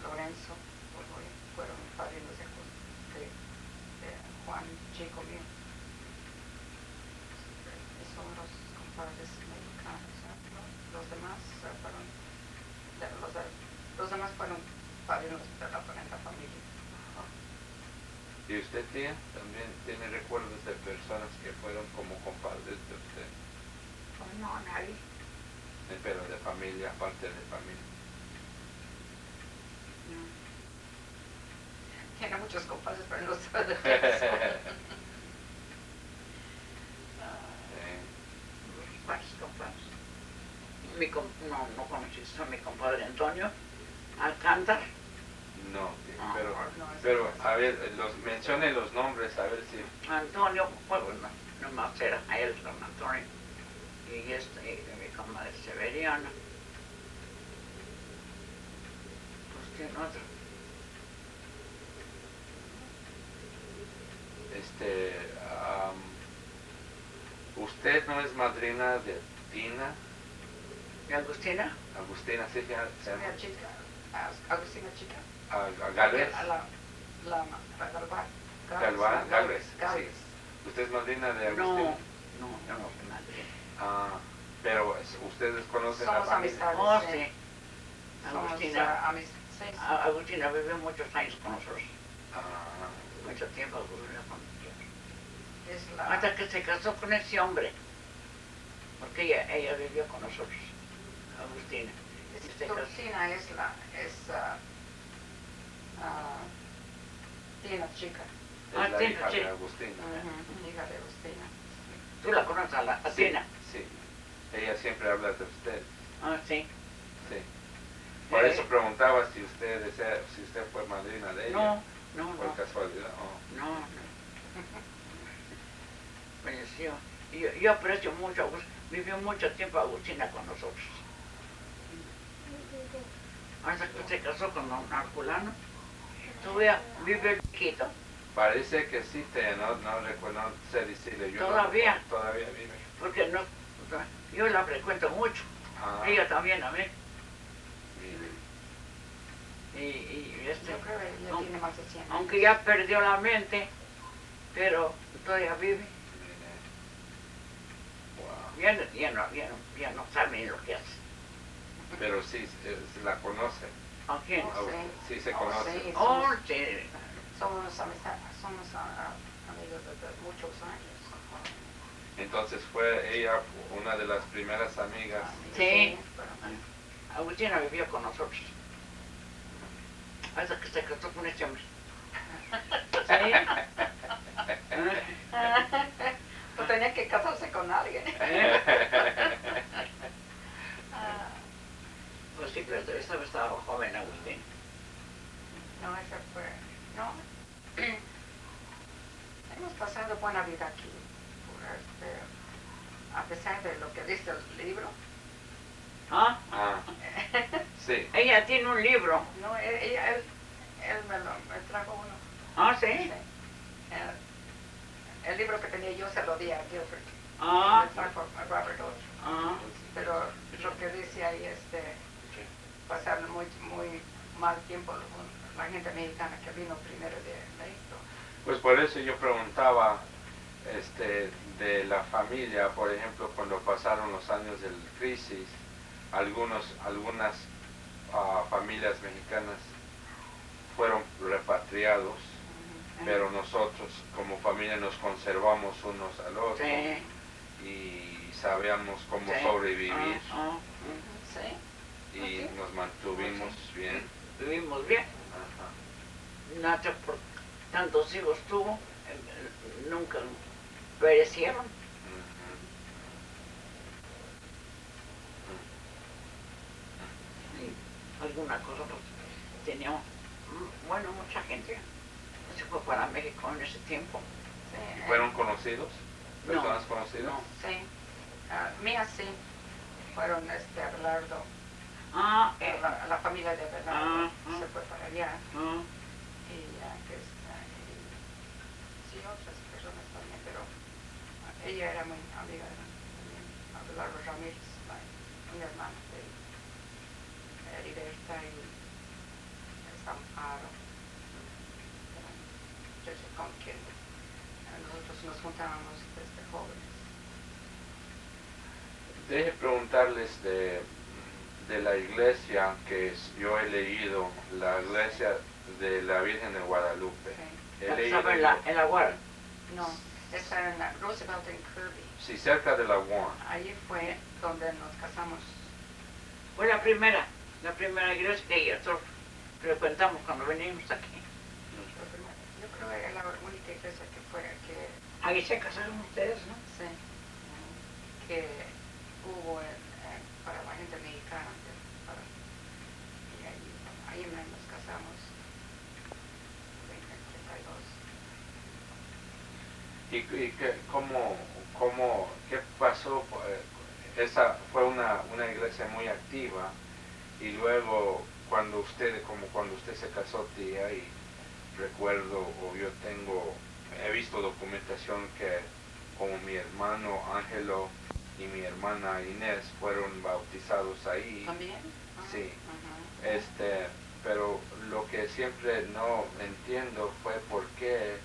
Lorenzo Borbolla fueron padrinos de Juan Chico mío. Y son los compadres mexicanos, ¿no? Los demás fueron padrinos de la familia. ¿Y usted, tía, también tiene recuerdos de personas que fueron como compadres de usted? Pues no, nadie. Pero de familia, aparte de familia. Tiene muchos compadres, pero no sabe de eso. Varios compadres. No conociste a mi compadre Antonio Alcántar. No, No, pero a ver, mencione los nombres, a ver si... Antonio, pues nomás era a él, don Antonio. Y mi comadre Severiana. Pues tiene otro. ¿Usted no es madrina de Tina? ¿Y Agustina? Agustina, sí, se llama. Agustina Chica. Galvez. Galvez. Sí. ¿Usted es madrina de Agustina? No, yo no soy madrina. Pero ustedes conocen Somos la familia. amistades. Oh, sí. sí. Agustina, sí. Agustina vivió muchos años con nosotros. Ah, Mucho tiempo vivió con nosotros. Es la, Hasta que se casó con ese hombre. Porque ella vivió con nosotros. Agustina. Se casó. Agustina es Tina chica. es Ah, la sí, hija sí. de Agustina. Hija de Agustina. ¿Tú la conoces a Sí, Tina? sí. Ella siempre habla de usted. Ah, sí. Sí. Por eso preguntaba si usted fue madrina de ella. No, Por casualidad. Oh. no. Falleció. Yo aprecio mucho a Agustina. Vivió mucho tiempo Agustina con nosotros. Hasta que se casó con don Herculano. Todavía vive el chiquito. Parece que sí, no recuerdo, no sé decirle. Yo ¿Todavía? Todavía vive. Porque no, yo la frecuento mucho. Ah, Ella también a mí. vive. Y Yo creo que ella tiene más de 100 años. aunque ya perdió la mente, pero todavía vive. Wow. Ya no sabe ni lo que hace. Pero sí, la conoce. ¿A quién? Oh, Sí se Oh, conoce. sí. Oh, sí. Somos amigos de muchos años. Entonces fue ella una de las primeras amigas. Sí. pero- Agustina vivió con nosotros. Hasta que se casó con ese hombre. Sí. Pues tenía que casarse con alguien. Pues sí, pero estaba joven Agustín. No, ese fue. No. Hemos pasado buena vida aquí. A pesar de lo que dice el libro. ¿Ah? Ah, sí. Ella tiene un libro. No, él me trajo uno. ¿Ah, Sí. sí? El libro que tenía yo se lo di a Gilbert. Ah. Me trajo a Robert otro. Ah. Pero lo que dice ahí es pasar muy mal tiempo con la gente mexicana que vino primero de México. Pues por eso yo preguntaba de la familia, por ejemplo, cuando pasaron los años del crisis, algunas familias mexicanas fueron repatriados, pero nosotros como familia nos conservamos unos al otro Sí. y sabíamos cómo Sí. sobrevivir Sí. y sí. nos mantuvimos bien. Vivimos bien. Ajá. Nacho por tantos hijos tuvo, nunca perecieron. Y alguna cosa pues teníamos, bueno, mucha gente se fue para México en ese tiempo. ¿Y fueron conocidos? No. ¿Personas conocidas? No. Sí. Mías sí. Fueron Abelardo. Ah, La familia de Abelardo se fue para allá. ah, Y sí, otras personas también, pero ella era muy amiga también. Abelardo Ramírez, mi hermana de Heriberta y Amparo. Con quien nosotros nos juntábamos desde jóvenes. Deje preguntarles de la iglesia que yo he leído, la iglesia de la Virgen de Guadalupe. Sí. He leído, ¿estaba en la Guardia? No, esa en Roosevelt en Kirby. sí, cerca de la Warren. Allí fue donde nos casamos. Fue la primera iglesia que nosotros frecuentamos cuando venimos aquí. Yo creo que es la única iglesia que fue que Ahí se casaron ustedes, ¿no? sí, que hubo para la gente mexicana. Y ahí nos casamos en 32. ¿Y qué pasó? Esa fue una iglesia muy activa y luego cuando usted se casó, tía, y recuerdo o he visto documentación que como mi hermano Ángelo y mi hermana Inés fueron bautizados ahí. ¿También? Sí. Ajá. Pero lo que siempre no entiendo fue por qué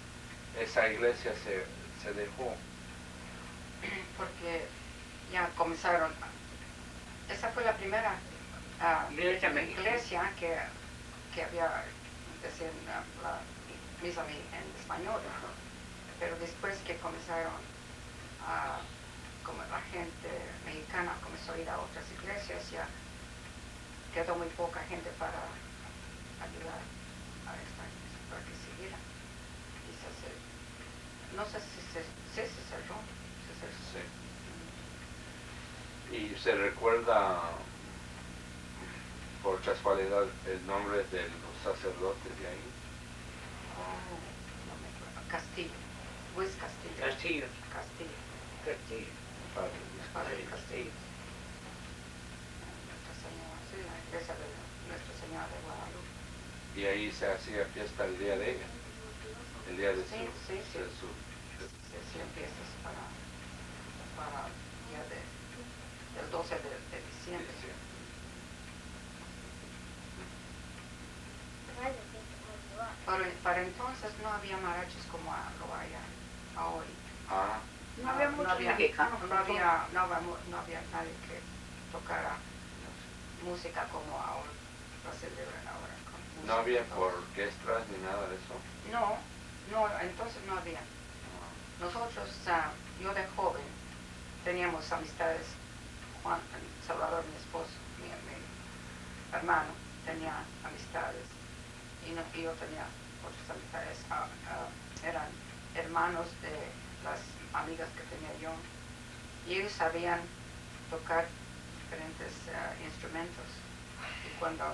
esa iglesia se dejó. Porque ya comenzaron, esa fue la primera Iglesia mexicana. iglesia que había, decían la misa en español, pero después que comenzaron como la gente mexicana comenzó a ir a otras iglesias, ya quedó muy poca gente para ayudar a esta iglesia, para que siguiera. Y no sé si se cerró. Sí. ¿Y se recuerda por casualidad el nombre de los sacerdotes de ahí? Oh, no me acuerdo. Castillo. Luis Castillo. Castillo. Castillo. Castillo. Padre Luis Padre Castillo. Castillo. Nuestra Señora, sí, la iglesia de Nuestra Señora de Guadalupe. Y ahí se hacía fiesta el día de ella, el día de Sí, su... sí, sí. de su- Se hacían fiestas para el día del 12 de diciembre. sí. I didn't think it was a lot. Para entonces no había mariachis como lo hay hoy. Ah, No había muchos mexicanos. No había nadie que tocara música como ahora la celebran ahora. Con no música había y todo. orquestas ni nada de eso. No, entonces no había. Nosotros, yo de joven, teníamos amistades. Juan Salvador, mi esposo, mi hermano, tenía amistades. Y yo tenía otras amistades. Eran hermanos de las amigas que tenía yo. Y ellos sabían tocar diferentes instrumentos. Y cuando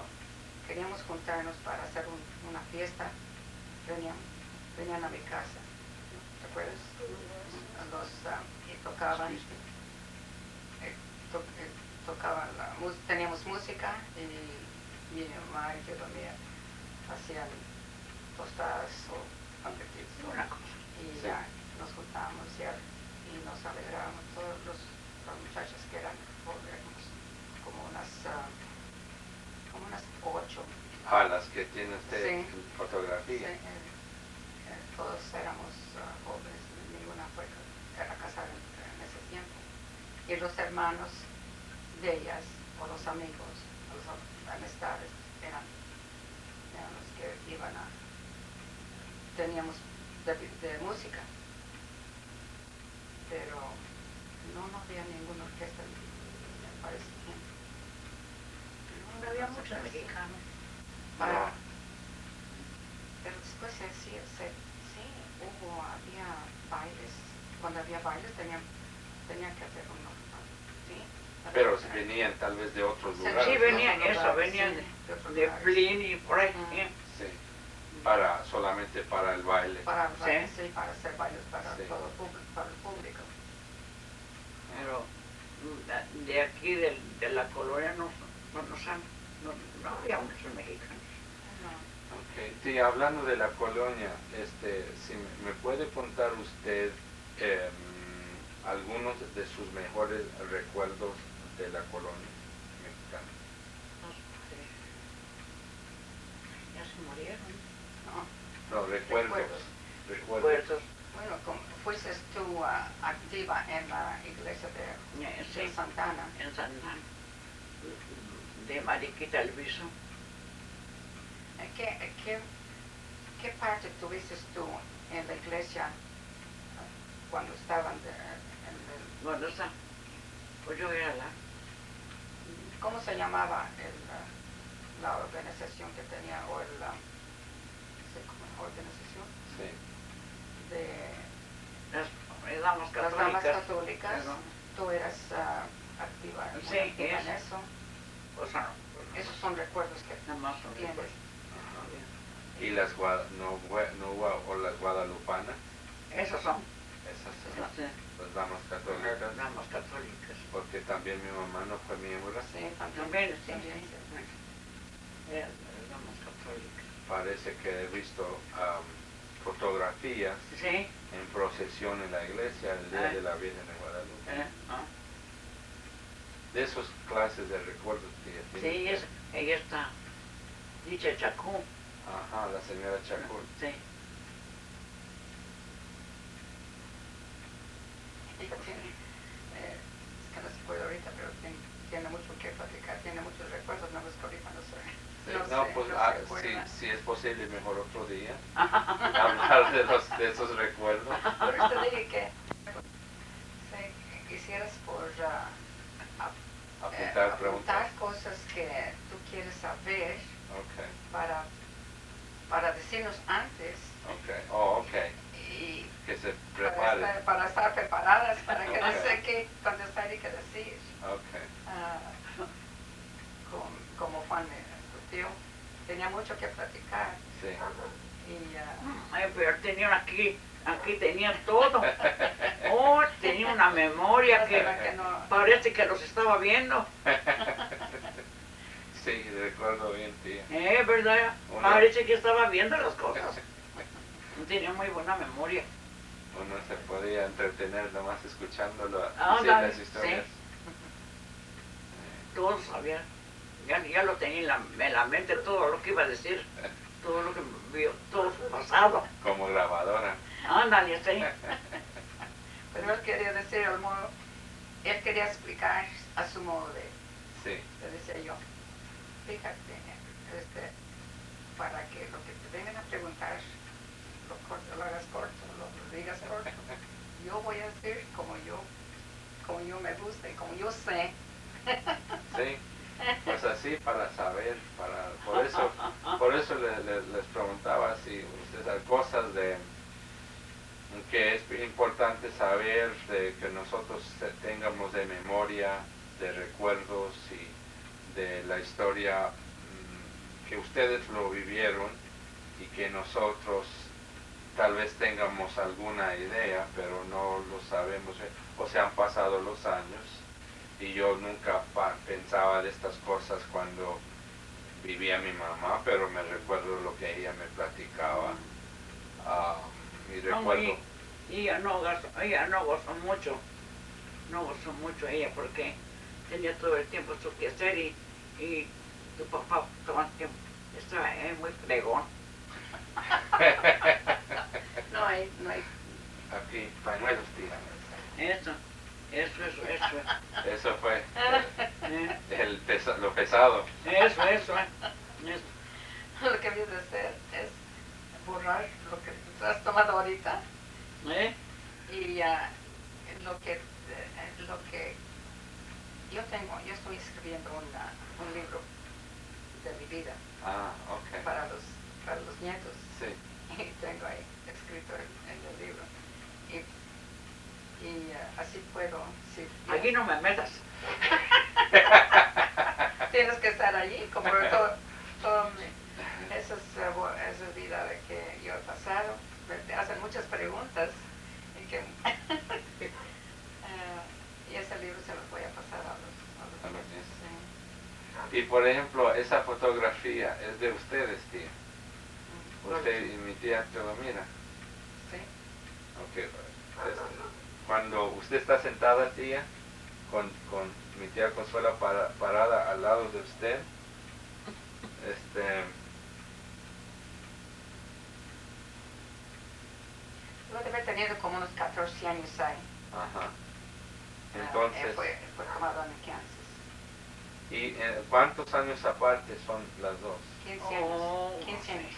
queríamos juntarnos para hacer una fiesta, venían a mi casa. ¿Te acuerdas? Y tocaban. Tocaban teníamos música y mi mamá y yo también hacían tostadas o panqueques Una cosa. y Sí. ya nos juntábamos y nos alegrábamos. Todas las muchachas que eran jóvenes, como unas 8. Las que tiene usted Sí. en fotografía. Todos éramos jóvenes, ninguna era casada en ese tiempo. Y los hermanos de ellas, o los amigos, o las amistades, eran los que iban teníamos de música. Pero no había ninguna orquesta para ese tiempo. No había muchos mexicanos. Para- No. Pero después sí, había bailes. Cuando había bailes tenía que hacer uno. ¿Sí? Pero venían tal vez de otros Sí, lugares. Sí, ¿no? venían otros eso, lugares, venían sí, de otros de lugares. Flynn y por ahí. Ujú. ¿eh? Sí. Solamente para el baile. Para bailes, Sí. sí, para hacer bailes para Sí. todo el público, para el público. Pero de aquí, de la colonia, no había muchos mexicanos. No. Ok. Sí, hablando de la colonia, si me puede contar usted algunos de sus mejores recuerdos de la colonia mexicana. Los padres ya se murieron. No. No, recuerdos. Recuerdos. Bueno, fuiste tú activa en la iglesia de Sí, Santana. en San Juan. De Mariquita Elviso. ¿Qué parte tuviste tú en la iglesia cuando estaban en el... ¿Dónde está? Pues yo era ¿Cómo se llamaba la organización que tenía, o organización Sí. de las damas las católicas. damas católicas? Pero, ¿Tú eras activa, muy Sí, activa en es. eso? o sea, Esos son recuerdos que nada más son tienes. recuerdos. Y las o las guadalupanas, Esos son esas las las damas católicas, damas católicas. porque también mi mamá no fue miembro. Sí, También, sí. también. Eran las damas católicas. Parece que he visto fotografías Sí, en procesión en la iglesia el día de la Virgen de Guadalupe. ah, De esas clases de recuerdos que sí, tiene. ella está dicha Chacún. Ajá, la señora Chacún. Sí. Ella tiene, es que no se puede ahorita, pero tiene mucho que platicar, tiene muchos recuerdos, ¿no? No, sé, pues no se acuerda. si es posible, mejor otro día. Hablar de esos recuerdos. Por eso te dije que hicieras por Apuntar preguntas. apuntar cosas que tú quieres saber Ok, para decirnos antes ok. Oh, ok. y Que se para prepare. para estar preparadas para que Ok. no sé qué contestar y qué decir. Ok. Ah, como Juan, tu tío, tenía mucho que platicar Sí. y Ay, pero tenía aquí tenía todo. Oh, tenía una memoria que no, parece que los estaba viendo. Sí, recuerdo bien, tía. ¿Verdad? Una- Parece que estaba viendo las cosas. Tenía muy buena memoria. Uno se podía entretener nomás escuchándolo Ah, decir dale, las historias. Todos sabían. Ya lo tenía en la mente todo lo que iba a decir. Todo lo que vio, todo su pasado. Como grabadora. Ándale, sí. pero él quería decir al modo, él quería explicar a su modo de, Sí. le decía yo, fíjate, para que lo que te vengan a preguntar lo hagas corto, lo digas corto. Yo voy a decir como yo me gusta y como yo sé. Sí. Pues así para saber, por eso les preguntaba si ustedes hay cosas que es importante saber, de que nosotros tengamos de memoria, de recuerdos y de la historia que ustedes lo vivieron y que nosotros tal vez tengamos alguna idea, pero no lo sabemos, o se han pasado los años. Y yo nunca pensaba de estas cosas cuando vivía mi mamá, pero me recuerdo lo que ella me platicaba. Y recuerdo. Y ella no gozó mucho. No gozó mucho ella porque tenía todo el tiempo su quehacer y tu papá todo el tiempo estaba muy fregón. No hay. Aquí, pañuelos, tía. Eso. Eso fue Eh, lo pesado. Eso. Lo que debes de hacer es borrar lo que tú has tomado ahorita y lo que yo estoy escribiendo un libro de mi vida Ok. para los nietos. Sí. Y tengo ahí escrito en el libro. Y así puedo. Sí, Aquí no me metas. tienes que estar allí, como todo esa vida de que yo he pasado. Te hacen muchas preguntas y ese libro se los voy a pasar a los nietos. Sí. Y por ejemplo, esa fotografía es de ustedes, tía. Usted y mi tía Teodomira. Sí. Ok. Cuando usted está sentada, tía, con mi tía Consuelo parada al lado de usted, Yo debe haber tenido como unos 14 años ahí. Ajá. Entonces, Fue tomado en Kansas. ¿y cuántos años aparte son las dos? 15 años. 15 años.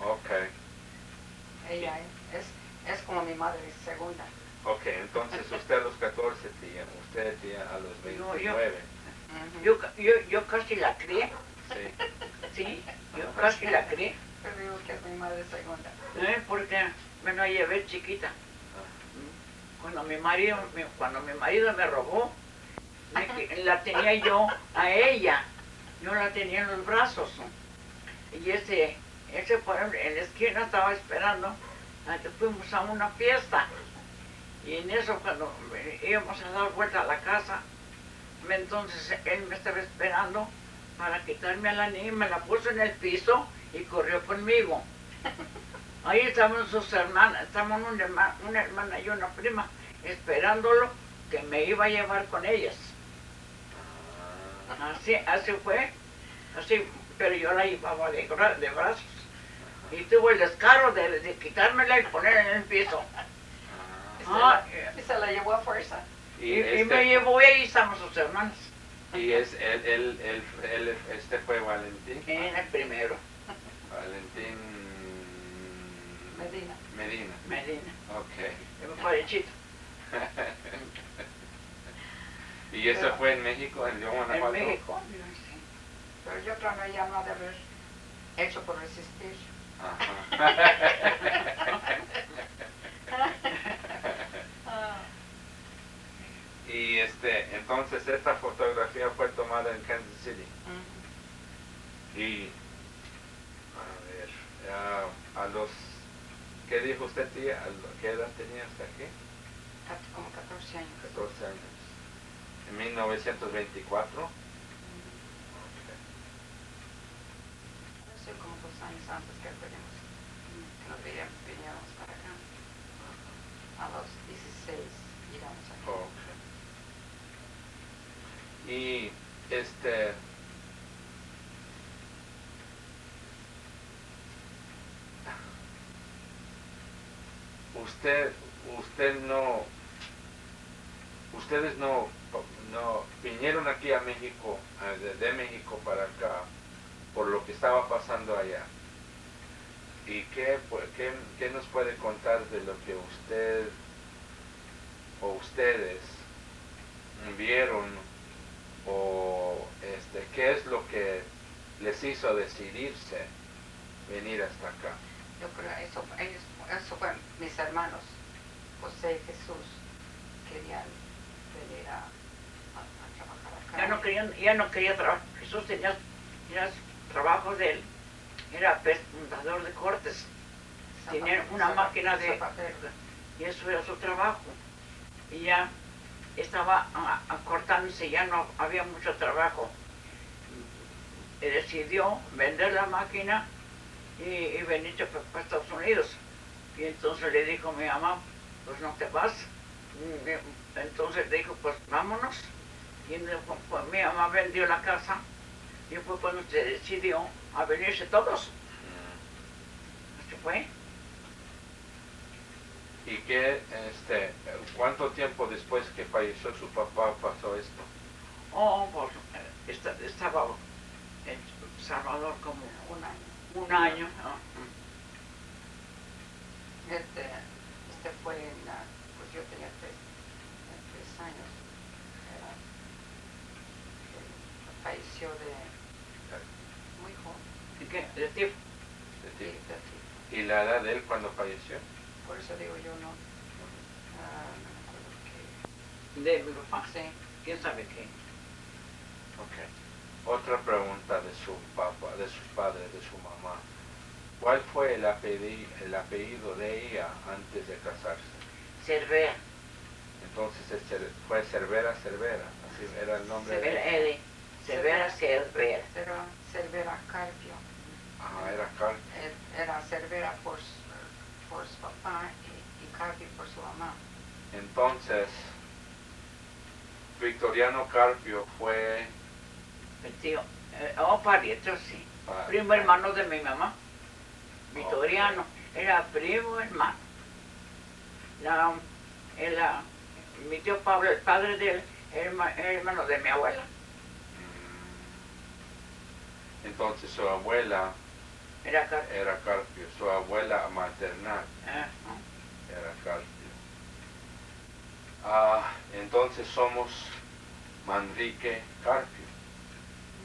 Ok. Ella es como mi madre segunda. Ok, entonces usted a los 14, tía, usted, tía, a los 29. Yo casi la crié. Sí, yo casi la crié. Pero digo que es mi madre segunda. Porque me la llevé chiquita. Cuando mi marido me robó, la tenía yo a ella. Yo la tenía en los brazos. Y ese fue en la esquina, estaba esperando a que fuimos a una fiesta. Y en eso, cuando íbamos a dar vuelta a la casa, entonces él me estaba esperando para quitarme a la niña, me la puso en el piso y corrió conmigo. Ahí estaban sus hermanas, estaban una hermana y una prima esperándolo que me iba a llevar con ellas. Así fue, así, pero yo la llevaba de brazos. Y tuvo el descaro de quitármela y ponerla en el piso. Y se la llevó a fuerza. Y me llevó y ahí estamos sus hermanas. Y es este fue Valentín. En el primero, Valentín Medina. Medina. Medina, Ok. el parechito. ¿Y eso Pero- fue en México, en León, Guanajuato? En México, sí. Pero yo creo que ya no ha de haber hecho por resistir. Ajá. Ah, Y entonces esta fotografía fue tomada en Kansas City. ujú. Y, a ver, a los, ¿qué dijo usted, tía? ¿Qué edad tenía hasta aquí? Como 14 años. 14 años. En 1924. Ujú. No sé, como 2 años antes que viníamos para acá. A los 16 llegamos aquí. Ok. Y ustedes no vinieron aquí a México, de México para acá, por lo que estaba pasando allá. ¿Y qué nos puede contar de lo que usted o ustedes vieron, o qué es lo que les hizo decidirse venir hasta acá? Yo creo eso fue mis hermanos, José y Jesús, querían venir a trabajar acá. Ya no quería trabajar. Jesús tenía trabajos de él. Era montador de cortes. Tenía una máquina de... zapatero. Y eso era su trabajo. Y ya estaba acortándose, ya no había mucho trabajo. Y decidió vender la máquina y venirse para Estados Unidos. Y entonces le dijo a mi mamá, pues no te vas. Entonces le dijo, pues vámonos. Y pues, mi mamá vendió la casa y fue cuando se decidió a venirse todos. Se fue. ¿Y cuánto tiempo después que falleció su papá pasó esto? Oh, pues estaba en Salvador como Un año. un año. ¿No? Este fue pues yo tenía 3 años. Falleció de muy joven. ¿Y qué? ¿De tifo? De Sí, ti. de ti. ¿Y la edad de él cuando falleció? Por eso digo yo no. No me acuerdo qué. ¿De mi papá? Sí. ¿Quién sabe qué? Ok. Otra pregunta de su papá, de sus padres, de su mamá. ¿Cuál fue el apellido de ella antes de casarse? Cervera. Entonces fue Cervera, así era el nombre de Cervera, ella. Cervera, Cervera. Era Cervera Carpio. Ah, era Carl. Era Cervera por su papá y Carpio por su mamá. Entonces, Victoriano Carpio fue El tío. Pariente, sí. Ah, Primo hermano de mi mamá. Victoriano. Era primo hermano. Mi tío Pablo, el padre de él, era hermano de mi abuela. Entonces su abuela Era acá. era Carpio, su abuela maternal Ah, era Carpio. Entonces somos Manrique Carpio.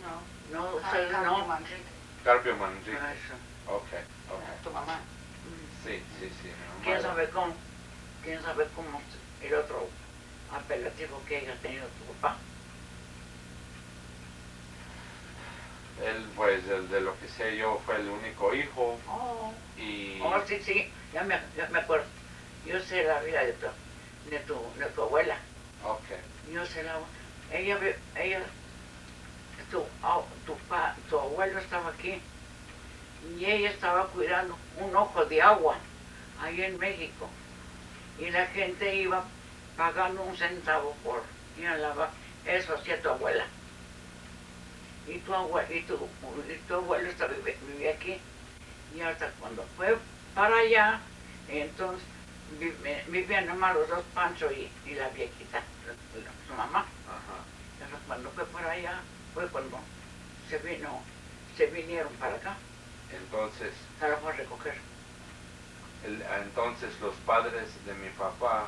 No. no, ustedes Carpio no. Manrique. Carpio Manrique. Ah, eso. Ok. Tu mamá. Sí, mi mamá ¿Quién era- sabe cómo? ¿Quién sabe cómo el otro apelativo que haya tenido tu papá? Él, pues, de lo que sé yo, fue el único hijo y... Oh, sí, ya me acuerdo. Yo sé la vida de tu abuela. Ok. Yo sé tu abuelo estaba aquí y ella estaba cuidando un ojo de agua ahí en México y la gente iba pagando 1 centavo por ir a lavar. Eso hacía tu abuela. Y tu abuelo vivía aquí. Y hasta cuando fue para allá, entonces vivían nomás los dos, Pancho y la viejita, su mamá. Ajá. cuando fue para allá, fue cuando se vinieron para acá, Entonces, se la fue a recoger. entonces los padres de mi papá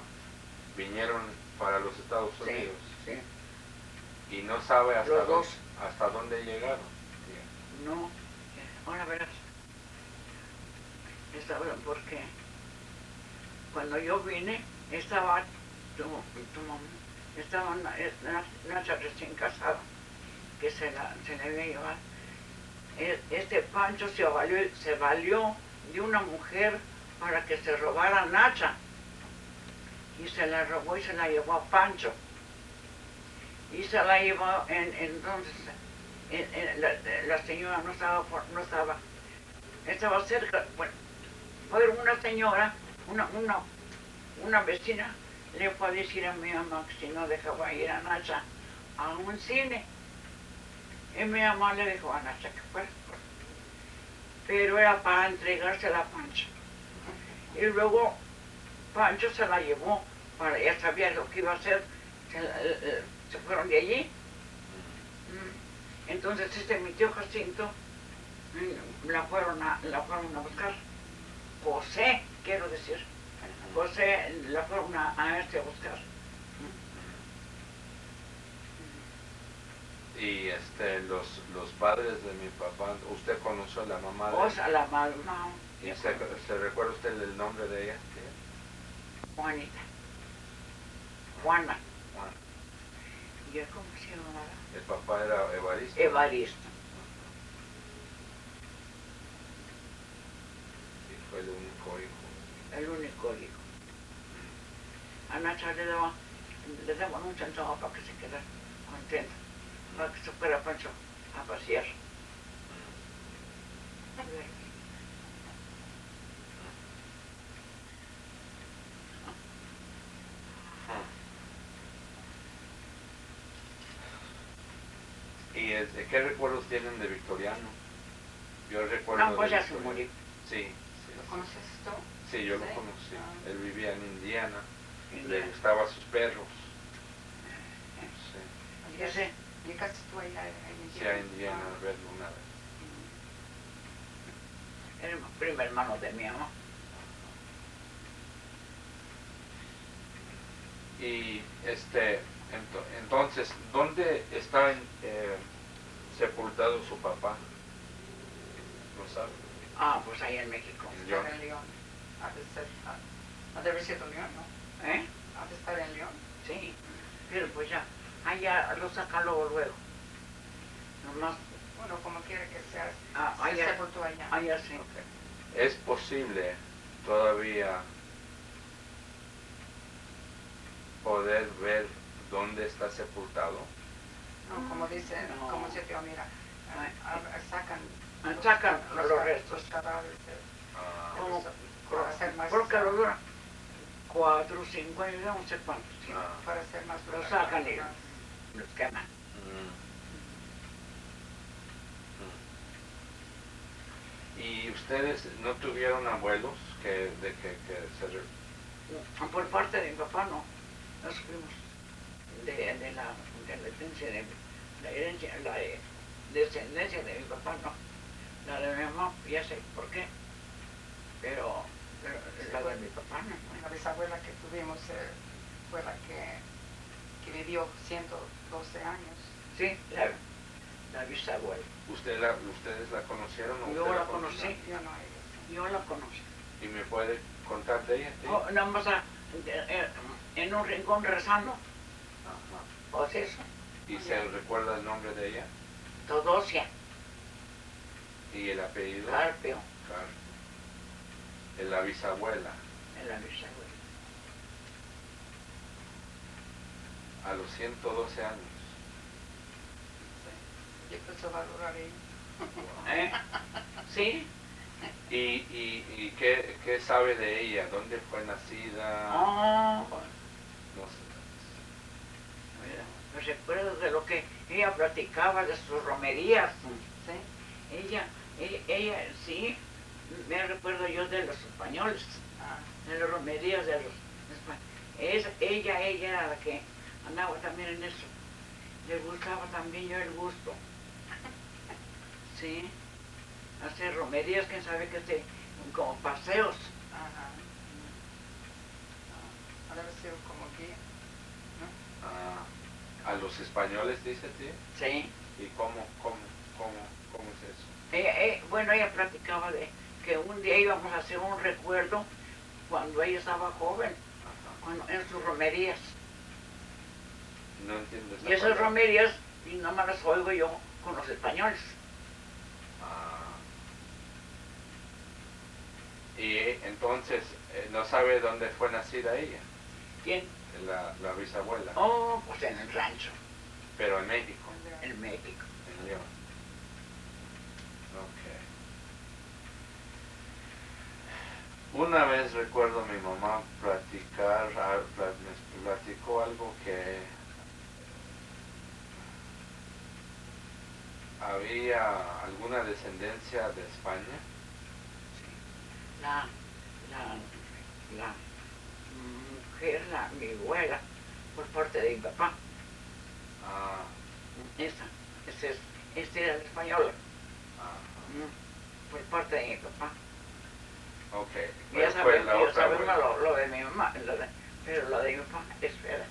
vinieron para los Estados Sí, Unidos sí. y no sabe Los dos. hasta dónde llegaron. No, ahora verás. Porque cuando yo vine, estaba tu mamá, estaba una recién casada, que se le había llevado. Este Pancho se valió de una mujer para que se robara a Nacha. Y se la robó y se la llevó a Pancho. Y se la llevó, entonces, la señora no estaba cerca. Bueno, fue una señora, una vecina, le fue a decir a mi mamá que si no dejaba ir a Nacha a un cine. Y mi mamá le dijo a Nacha que fuera. Pero era para entregársela a Pancho. Y luego Pancho se la llevó, ya sabía lo que iba a hacer, se fueron de allí. Entonces mi tío Jacinto la fueron a buscar. José, quiero decir. José la fueron a buscar. Y los padres de mi papá, ¿usted conoció a la mamá de O sea, la mamá. ¿Y se recuerda usted el nombre de ella? Juanita. Juana. Juan. ¿Y él cómo se llamaba? El papá era Evaristo. Evaristo. Y fue el único hijo. El único hijo. A Nacha le daban un centavo para que se quedara contenta, para que se fuera Pancho a pasear. ¿Y qué recuerdos tienen de Victoriano? Yo recuerdo No, pues de ya se Victoriano. murió. Sí, ¿Lo conoces tú? sí, yo lo ¿Sí? conocí. Ah. Él vivía en Indiana, le Indiana. gustaban sus perros. Sí, Ya sé. ¿Llegaste tú allá en sí, a Indiana a verlo una vez. Era el primo hermano de mi mamá. Y entonces, ¿dónde está sepultado su papá? ¿Lo sabe? Ah, pues ahí en México. En Estar León. en León. Ha de haber sido León, ¿no? ¿Eh? Ha de estar en León. Sí. Pero pues ya, allá lo sacan luego. Nomás, Bueno, como quiere que sea, se allá, sepultó allá. allá sí. ¿Es posible todavía poder ver dónde está sepultado? No, como dice, No. como se te mira, sacan Sacan los restos. los cadáveres Ah, Como, para hacer más, creo que lo duran 4 o 5 años, no sé cuántos. Sí. para hacer más Lo sacan y los queman. ¿Y ustedes no tuvieron abuelos que Por parte de mi papá no. Nos fuimos de la descendencia de mi papá no. La de mi mamá, ya sé por qué. Pero la de mi papá no. La bisabuela que tuvimos fue la que vivió 112 años. Sí, la bisabuela. ¿Ustedes la conocieron o Yo usted la conoció? conocí. Yo no, ella sí. Yo la conocí. ¿Y me puede contar de ella? ¿Sí? Nada más en un rincón rezando. Pues eso. ¿Y se recuerda el nombre de ella? Todosia, ¿Y el apellido? Carpio, La bisabuela, en la bisabuela. a los 112 años. Yo empecé a valorar ella. ¿Eh? ¿Sí? ¿Y qué sabe de ella? ¿Dónde fue nacida? Oh, No sé. mira, me recuerdo de lo que ella platicaba de sus romerías. ¿Sí? Ella sí, me recuerdo yo de los españoles, de las romerías de los españoles. Ella era la que andaba también en eso. Le gustaba también yo el gusto. Sí. Hacer romerías, quién sabe que se, como paseos. Ajá. Ha de haber sido como guía, ¿no? A los españoles, dice tío. Sí. ¿Y cómo es eso? Bueno, ella platicaba de que un día íbamos a hacer un recuerdo cuando ella estaba joven, Ajá. en sus romerías. No entiendo esa Y esas palabra. romerías, y no me las oigo yo con los españoles. Ah. Y entonces, ¿no sabe dónde fue nacida ella? ¿Quién? La bisabuela. Oh, pues en el rancho, Pero en México, en México. en León. Ok. Una vez recuerdo a mi mamá me platicó algo que había alguna descendencia de España. Sí. La mujer, mi abuela, por parte de mi papá, Ah, esa era la española, ajá. por parte de mi papá. Ok. Y ya Fue la sabemos, otra abuela. lo de mi mamá, pero lo de mi papá es verdad.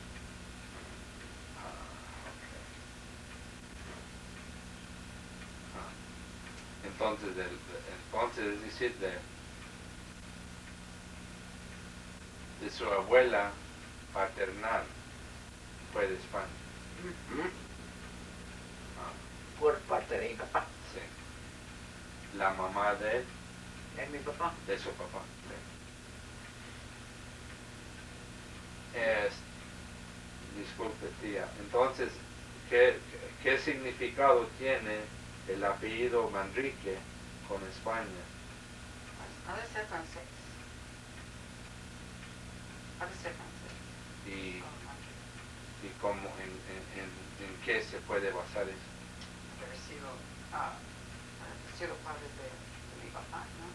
Entonces, entonces es decir, de su abuela paternal fue de España. Ah, Por parte de mi papá, sí. La mamá de él, de mi papá. de su papá. Sí. Disculpe tía, entonces, ¿qué significado tiene el apellido Manrique con España? Ha de ser francés. Ha de ser francés. ¿Y, Oh, y cómo, en qué se puede basar eso? ha de haber sido padre de mi papá, ¿no?